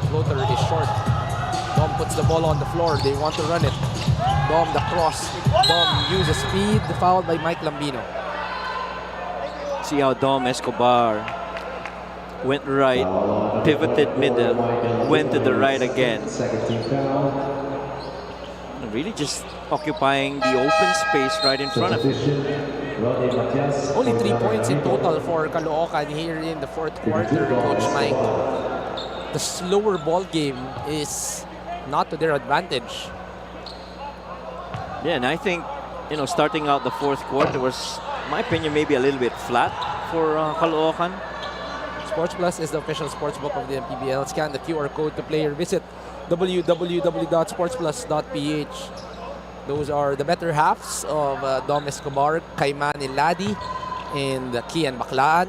Floater is short. Dom puts the ball on the floor. They want to run it. Dom the cross. Dom uses speed, fouled by Mike Lambino. See how Dom Escobar went right, pivoted middle, went to the right again. Really just occupying the open space right in front of him. Only 3 points in total for Caloocan here in the fourth quarter, Coach Mike. The slower ball game is not to their advantage. Yeah, and I think, starting out the fourth quarter was, in my opinion, maybe a little bit flat for Caloocan. Sports Plus is the official sportsbook of the MPBL. Scan the QR code to play or visit www.sportsplus.ph. Those are the better halves of Dom Escobar, Kaiman Ladi, and Kian Baclaan.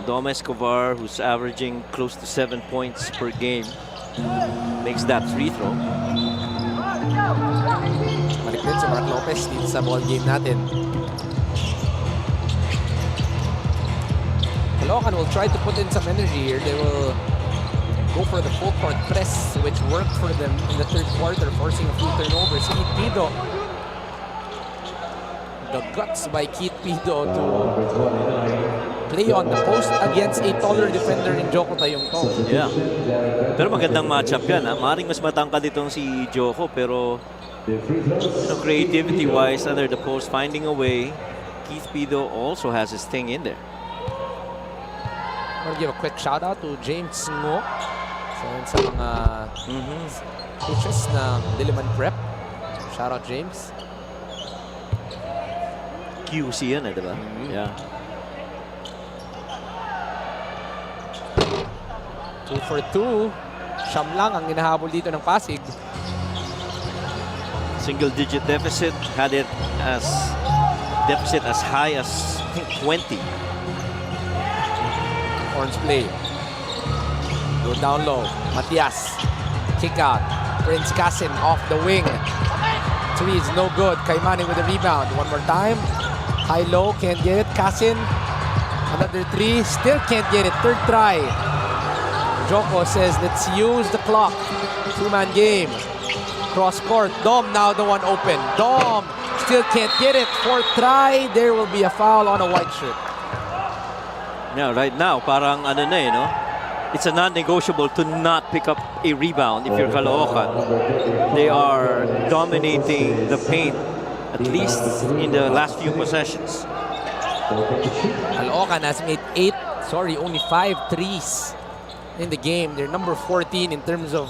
Dom Escobar, who's averaging close to 7 points per game, makes that free throw. Balik din si Mark Lopez dito sa ball game natin. Caloocan will try to put in some energy here. They will go for the full court press, which worked for them in the third quarter, forcing a few turnovers. Keith Pido. The guts by Keith Pido to play on the post against a taller defender in Joko Tayungtong. Yeah. Pero magandang matchup yan. Maring mas matangkad itong si Joko, pero creativity-wise under the post, finding a way, Keith Pido also has his thing in there. I want to give a quick shout out to James Ngo sa mga coaches ng Diliman Prep. Shout out James. QC yan diba? Yeah. 2 for 2. Siyam lang ang hinahabol dito ng Pasig. Single-digit deficit, had it as deficit as high as I think 20. Orange play. Go down low. Matias. Kick out. Prince Kasin off the wing. Three is no good. Kaimani with the rebound. One more time. High-low. Can't get it. Kasin. Another three. Still can't get it. Third try. Joko says, let's use the clock. Two-man game. Cross court. Dom now the one open. Dom still can't get it. Fourth try. There will be a foul on a white shirt. Yeah, right now, parang it's a non-negotiable to not pick up a rebound if you're Caloocan. They are dominating the paint, at least in the last few possessions. Caloocan has made only 5 threes in the game. They're number 14 in terms of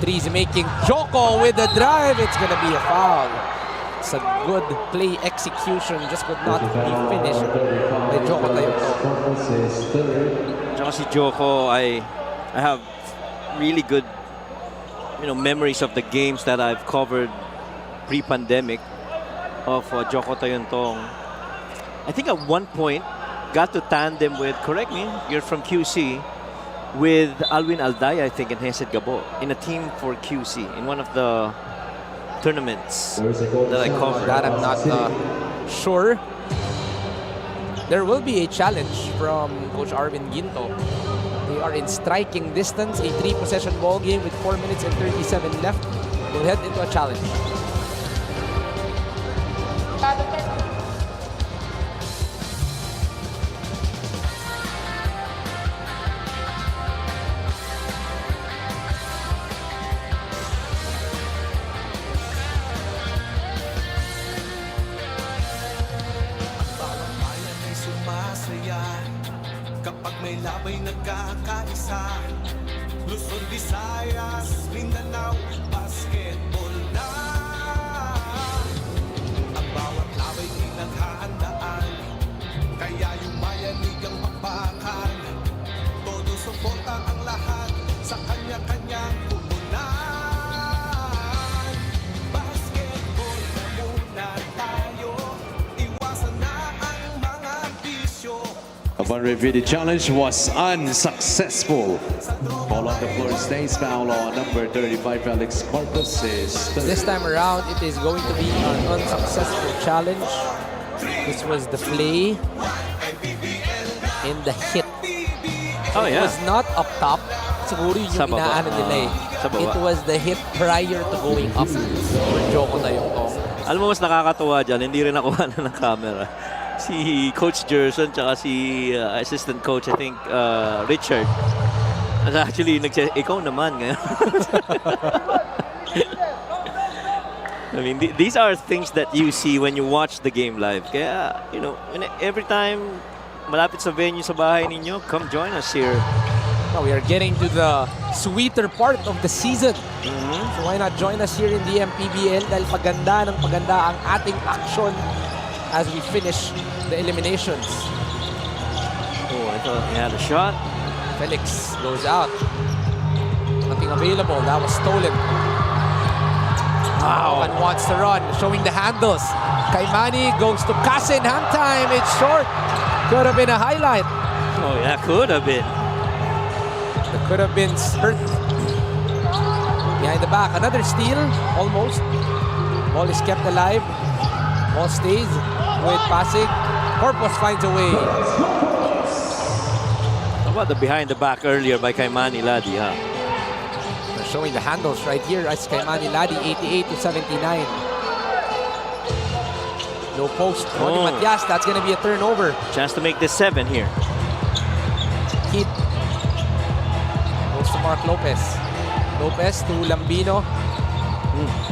threes making. Joko with the drive. It's gonna be a foul. It's a good play execution, just could not be finished by Joko Tayungtong. Si Joko, I have really good memories of the games that I've covered pre-pandemic of Joko Tayungtong. I think at one point got to tandem with, correct me, you're from QC, with Alwin Aldaya, I think, and Hesed Gabo in a team for QC in one of the tournaments that I covered. That I'm not sure. There will be a challenge from Coach Arvin Ginto. They are in striking distance, a 3-possession ball game with 4 minutes and 37 left. They'll head into a challenge. Kapag may labay nagkakaisa, Luzon, Visayas, Mindanao, basketball na. Ang bawat labay pinaghahandaan, kaya yung mayanig ang papakan. Todo suporta ang lahat sa kanya-kanyang pupunan. Basketball na muna tayo, iwasan na ang mga bisyo. Upon review, the challenge was unsuccessful. Ball on the floor stays, foul on number 35, Felix Corpus is third. This time around, it is going to be an unsuccessful challenge. This was the play and the hit. Oh, yeah. It was not up top. Siguro yung Sa baba. inaano nila eh. Sa baba. It was the hit prior to going up. Joke na yung tong. Alam mo, mas nakakatuwa dyan, hindi rin nakuha na ng camera. Si Coach Gerson tsaka si assistant coach, I think, Richard. Actually, ikaw naman ngayon. I mean, these are things that you see when you watch the game live. Kaya, you know, every time malapit sa venue sa bahay ninyo, come join us here. Now we are getting to the sweeter part of the season. So why not join us here in the MPBL dahil paganda ng paganda ang ating action as we finish the eliminations. Oh, I thought he had a shot. Felix goes out. Nothing available. That was stolen. Wow. And wants to run, showing the handles. Kaimani goes to Kasin. Hand time. It's short. Could have been a highlight. Oh, yeah, could have been. That could have been hurt. Behind the back. Another steal. Almost. Ball is kept alive. Ball stays with Pasig. Corpus finds a way. How about the behind the back earlier by Kaimani Ladi, huh? They're showing the handles right here as Kaimani Ladi, 88 to 79. Low post. Ronnie Matias, that's going to be a turnover. Chance to make this 7 here. Keith goes to Mark Lopez. Lopez to Lambino.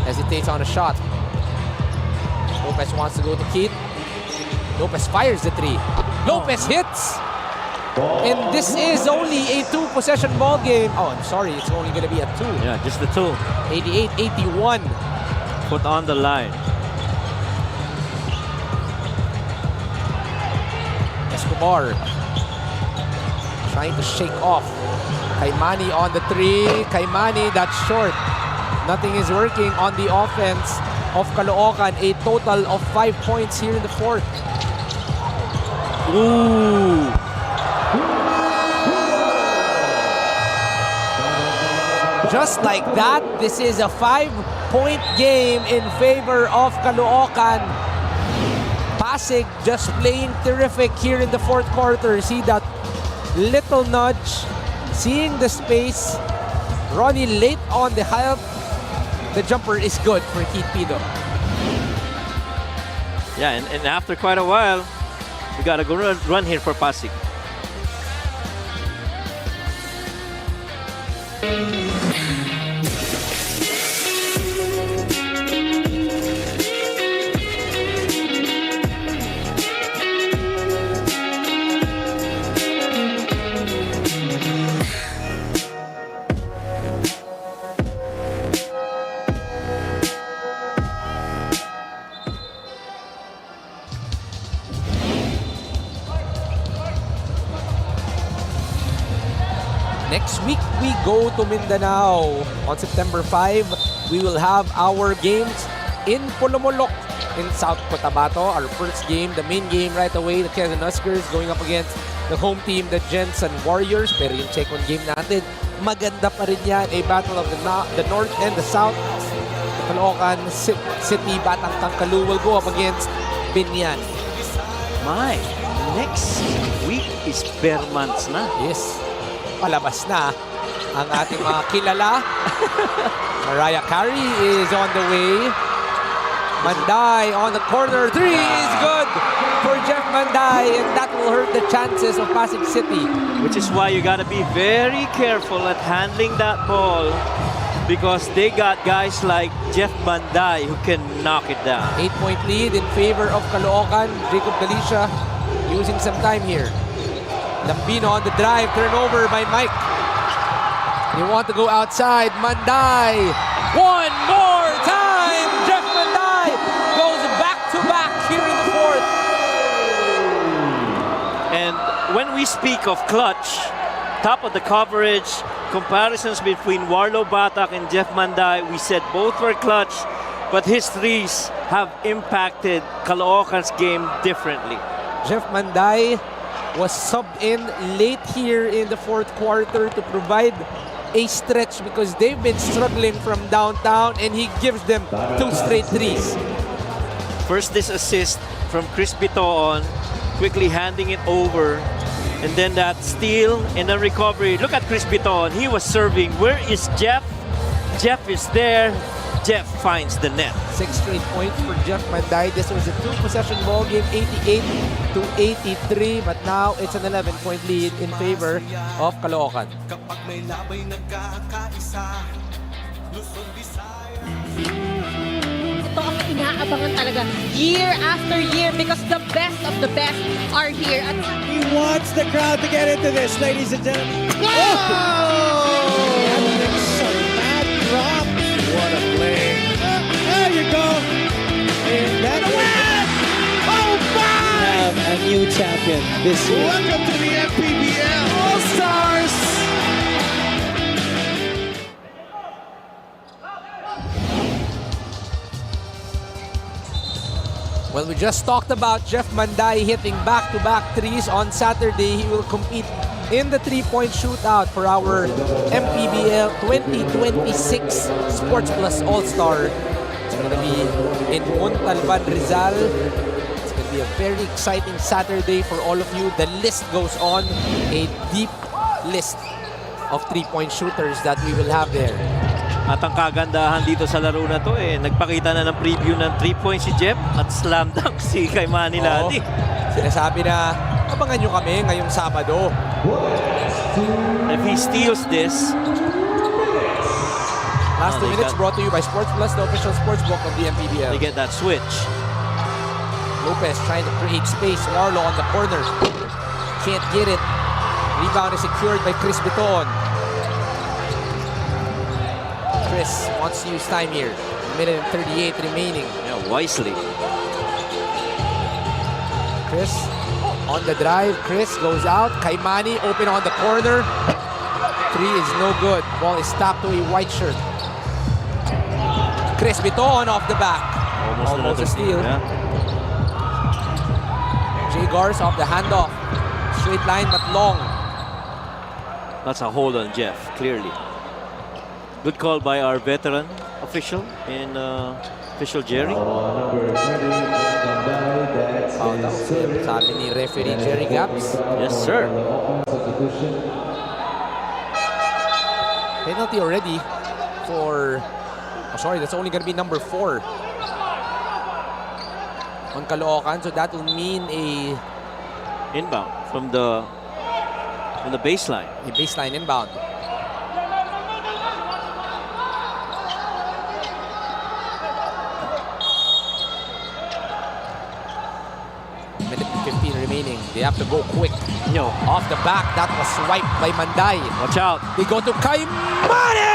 Hesitates on a shot. Lopez wants to go to Keith. Lopez fires the 3. Lopez hits! And this is only a 2-possession ball game. Oh, I'm sorry. It's only going to be a 2. Yeah, just the 2. 88-81. Put on the line. Escobar trying to shake off. Kaimani on the 3. Kaimani, that's short. Nothing is working on the offense of Caloocan. A total of 5 points here in the 4th. Ooh. Just like that, this is a 5-point game in favor of Caloocan. Pasig just playing terrific here in the 4th quarter. See that little nudge, seeing the space. Ronnie late on the help. The jumper is good for Keith Pido. Yeah, and after quite a while, we got a good run here for Pasig. Next week, we go to Mindanao. On September 5, we will have our games in Polomolok in South Cotabato. Our first game, the main game right away, the Quezon Huskers going up against the home team, the Jensen Warriors. Pero yung second game natin, maganda pa rin yan. A battle of the North and the South. The Caloocan City Batang Tangkalu will go up against Binyan. My, next week is bare months na. Yes, palabas na ang ating mga kilala. Mariah Carey is on the way. Manday on the corner. 3 is good for Jeff Manday, and that will hurt the chances of Pasig City. Which is why you gotta be very careful at handling that ball, because they got guys like Jeff Manday who can knock it down. 8-point lead in favor of Caloocan. Jacob Galicia using some time here. Lambino on the drive. Turnover by Mike. You want to go outside. Manday. One more time. Jeff Manday goes back-to-back here in the fourth. And when we speak of clutch, top of the coverage, comparisons between Warlo Batak and Jeff Manday, we said both were clutch, but his threes have impacted Caloocan's game differently. Jeff Manday was subbed in late here in the fourth quarter to provide a stretch because they've been struggling from downtown, and he gives them 2 straight threes. First, this assist from Chris Biton, quickly handing it over, and then that steal and then recovery. Look at Chris Biton. He was serving. Where is Jeff? Jeff is there. Jeff finds the net. 6 straight points for Jeff Manday. This was a 2-possession ball game, 88-83, but now it's an 11-point lead in favor of Caloocan. Kapag may labay nagkakaisa, Luzon, Visayas. Ito ang inaabangan talaga year after year because the best of the best are here. At He wants the crowd to get into this, ladies and gentlemen. That makes a mad drop. What a play. There you go. And that win! Oh, my! Have a new champion this year. Welcome to the MPBL All-Stars. Well, we just talked about Jeff Manday hitting back-to-back threes on Saturday. He will compete in the 3-point shootout for our MPBL 2026 Sports Plus All-Star. It's going to be in Montalban, Rizal. It's going to be a very exciting Saturday for all of you. The list goes on, a deep list of 3-point shooters that we will have there. At ang kagandahan dito sa laro na to, nagpakita na ng preview ng 3-point si Jeff at slam dunk si kay Manny Lati. Sinasabi na, abangan nyo kami ngayong Sabado. If he steals this, last 2 minutes brought to you by Sports Plus, the official sports book of the MPBL. They get that switch. Lopez trying to create space. Warlo on the corner. Can't get it. Rebound is secured by Chris Biton. Chris wants to use time here. 1:38 remaining. Yeah, wisely. Chris on the drive. Chris goes out. Manny open on the corner. 3 is no good. Ball is tapped to a white shirt. Chris Biton off the back. Almost a steal. Yeah. Jay Gars off the handoff. Straight line but long. That's a hold on Jeff, clearly. Good call by our veteran official in official Jerry. Sabi ni referee Jerry Gaps. Yes, sir. Penalty already for... Oh, sorry, that's only gonna be number 4 on Caloocan. So that will mean a... Inbound from the baseline. A baseline inbound. Minute and 15 remaining. They have to go quick. No. Off the back, that was swiped by Manday. Watch out. They go to MANNY! MANNY!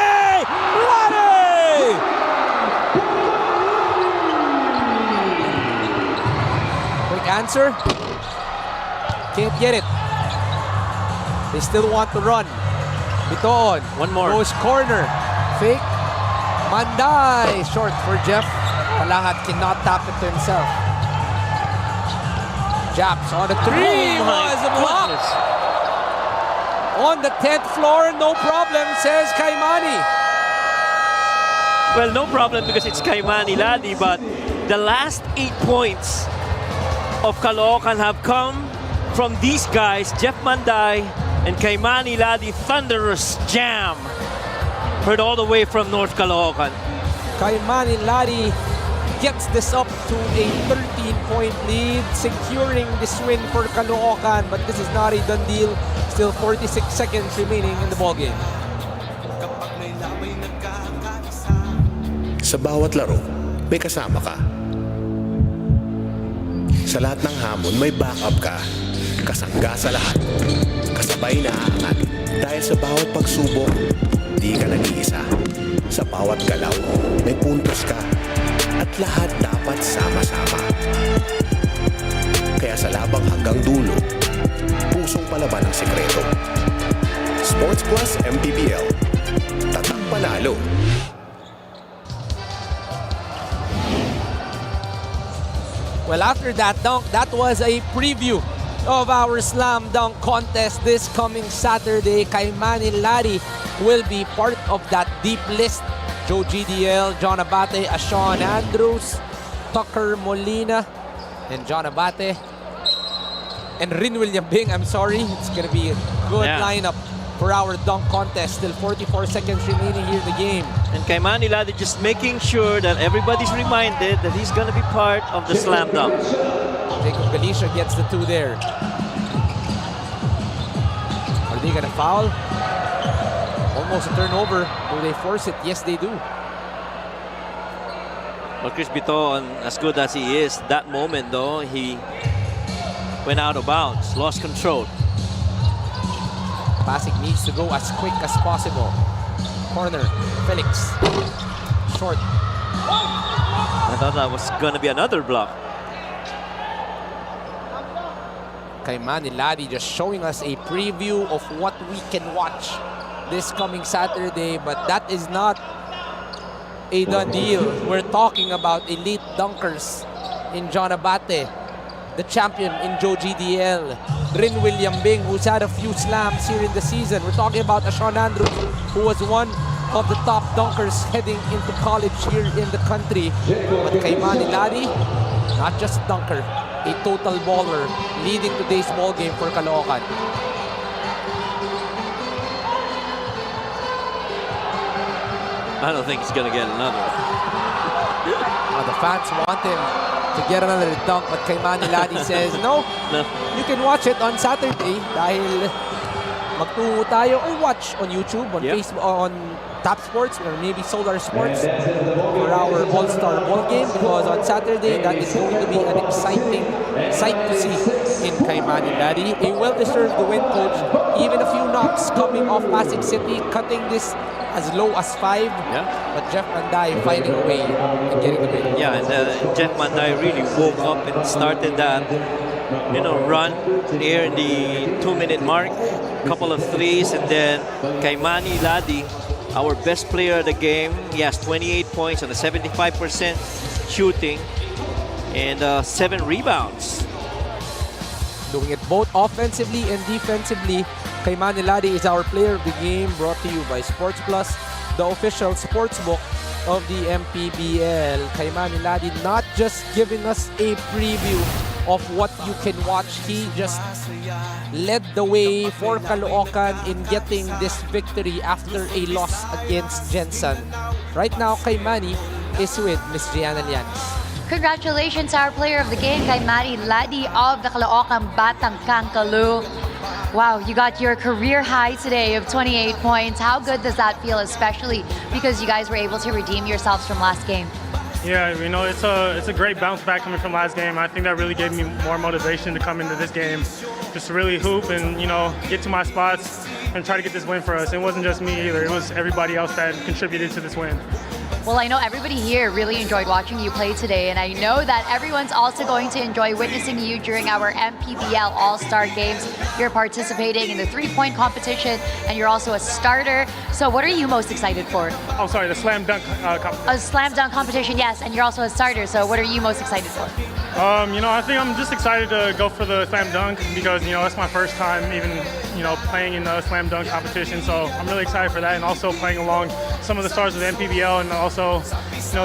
Quick answer. Can't get it. They still want to run. Biton. One more. Goes corner. Fake. Manday. Short for Jeff. Palahat cannot tap it to himself. Japs on the three Oh my was blocked. goodness. On the 10th floor, no problem, says Kaimani. Well, no problem because it's Kaimani Ladi, but the last 8 points of Caloocan have come from these guys, Jeff Manday and Kaimani Ladi. Thunderous jam. Heard all the way from North Caloocan. Kaimani Ladi gets this up to a 13-point lead, securing this win for Caloocan, but this is not a done deal. Still 46 seconds remaining in the ballgame. Sa bawat laro, may kasama ka. Sa lahat ng hamon, may backup ka. Kasangga sa lahat. Kasabay na aangat. Dahil sa bawat pagsubok, di ka nag-iisa. Sa bawat galaw, may puntos ka. At lahat dapat sama-sama. Kaya sa labang hanggang dulo, pusong palaban ang sekreto. Sports Plus MPBL. Tatak panalo. Well, after that dunk, that was a preview of our slam dunk contest this coming Saturday. Kaimani Ladi will be part of that deep list. Joe GDL, John Abate, Sean Andrews, Tucker Molina, and John Abate. And Rin William Bing, I'm sorry. It's going to be a good lineup for our dunk contest. Still 44 seconds remaining here in the game. And Kaimani Ladi just making sure that everybody's reminded that he's going to be part of the slam dunk. Jacob Galicia gets the two there. Are they going to foul? Almost a turnover. Will they force it? Yes, they do. Well, Chris Biton, as good as he is, that moment though, he went out of bounds, lost control. Pasig needs to go as quick as possible. Corner, Felix. Short. I thought that was going to be another block. Kaimani Ladi just showing us a preview of what we can watch this coming Saturday, but that is not a done deal. We're talking about elite dunkers in John Abate, the champion in Joe GDL, Rin William Bing, who's had a few slams here in the season. We're talking about Sean Andrews, who was one of the top dunkers heading into college here in the country. But Kaimani Ladi, not just a dunker, a total baller, leading today's ball game for Caloocan. I don't think he's going to get another. The fans want him to get another dunk, but Kaimani Ladi says, no, you can watch it on Saturday dahil magtungo tayo or watch on YouTube, on Facebook, on Tap Sports or maybe Solar Sports for our All-Star ball game, because on Saturday that is going to be an exciting sight to see in Kaimani Ladi. A well-deserved win, coach. Even a few knocks coming off Pasig City, cutting this as low as 5. But Jeff Manday finding a way and getting the win. Yeah, and Jeff Manday really woke up and started that, run here in the 2-minute mark. Couple of threes, and then Kaimani Ladi, our best player of the game. He has 28 points on a 75% shooting and 7 rebounds. Doing it both offensively and defensively. Kaimani Ladi is our player of the game, brought to you by Sports Plus, the official sportsbook of the MPBL. Kaimani Ladi not just giving us a preview of what you can watch. He just led the way for Caloocan in getting this victory after a loss against Jensen. Right now, Kaimani is with Miss Gianna Llanes. Congratulations, our player of the game, Kaimani Ladi of the Caloocan Batang Kankalu. Wow, you got your career high today of 28 points. How good does that feel, especially because you guys were able to redeem yourselves from last game? Yeah, it's a great bounce back coming from last game. I think that really gave me more motivation to come into this game, just to really hoop and get to my spots and try to get this win for us. It wasn't just me either; it was everybody else that contributed to this win. Well, I know everybody here really enjoyed watching you play today, and I know that everyone's also going to enjoy witnessing you during our MPBL All-Star Games. You're participating in the 3-point competition, and you're also a starter So what are you most excited for? Oh, sorry, the slam dunk competition. A slam dunk competition, yes, and you're also a starter. So what are you most excited for? I think I'm just excited to go for the slam dunk because, that's my first time even, playing in the slam dunk competition. So I'm really excited for that, and also playing along some of the stars of the MPBL, and also,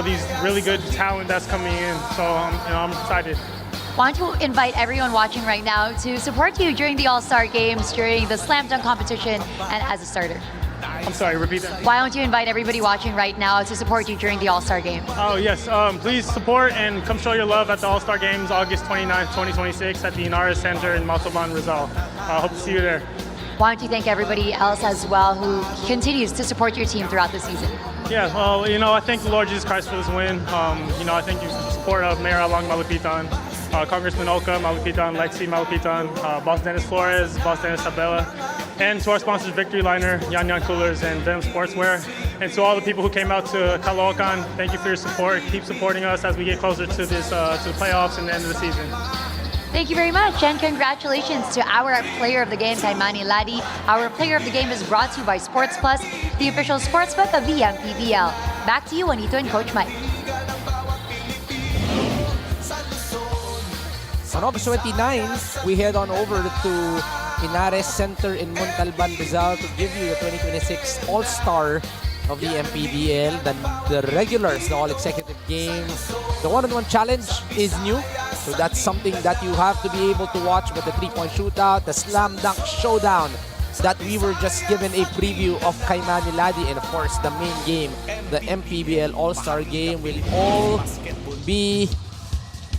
these really good talent that's coming in. So, I'm excited. Why don't you invite everyone watching right now to support you during the All-Star Games, during the slam dunk competition, and as a starter? I'm sorry, repeat that. Why don't you invite everybody watching right now to support you during the All-Star Game? Oh, yes. Please support and come show your love at the All-Star Games, August 29th, 2026 at the Inares Center in Montalban, Rizal. Hope to see you there. Why don't you thank everybody else as well who continues to support your team throughout the season? Yeah, well, I thank the Lord Jesus Christ for this win. I thank you for the support of Mayor Along Malapitan, Congressman Oka Malapitan, Lexi Malapitan, Boss Dennis Flores, Boss Dennis Sabella, and to our sponsors, Victory Liner, Yan Yan Coolers, and Venom Sportswear. And to all the people who came out to Caloocan, thank you for your support. Keep supporting us as we get closer to this to the playoffs and the end of the season. Thank you very much, and congratulations to our player of the game, kay Manny Ladi. Our player of the game is brought to you by Sports Plus, the official sportsbook of the MPBL. Back to you, Juanito and Coach Mike. On August 29, we head on over to Inares Center in Montalban, Rizal to give you the 2026 All-Star of the MPBL, the regulars, the all-executive game. The one-on-one challenge is new, so that's something that you have to be able to watch, with the three-point shootout, the slam dunk showdown that we were just given a preview of kay Manny Ladi, and of course the main game, the MPBL All-Star game, will all be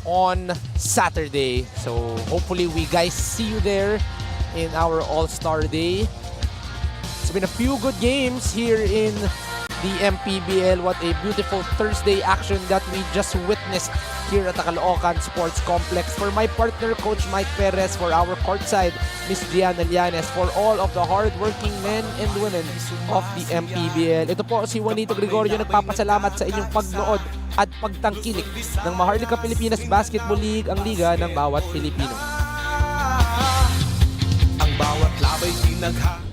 on Saturday. So hopefully we guys see you there in our All-Star Day. It's been a few good games here in the MPBL. What a beautiful Thursday action that we just witnessed here at the Caloocan Sports Complex. For my partner, Coach Mike Perez, for our courtside, Miss Diana Llanes, for all of the hard-working men and women of the MPBL. Ito po si Juanito Gregorio, nagpapasalamat sa inyong pagnood at pagtangkilik ng Maharlika Pilipinas Basketball League, ang liga ng bawat Pilipino. Ang bawat labay tinagha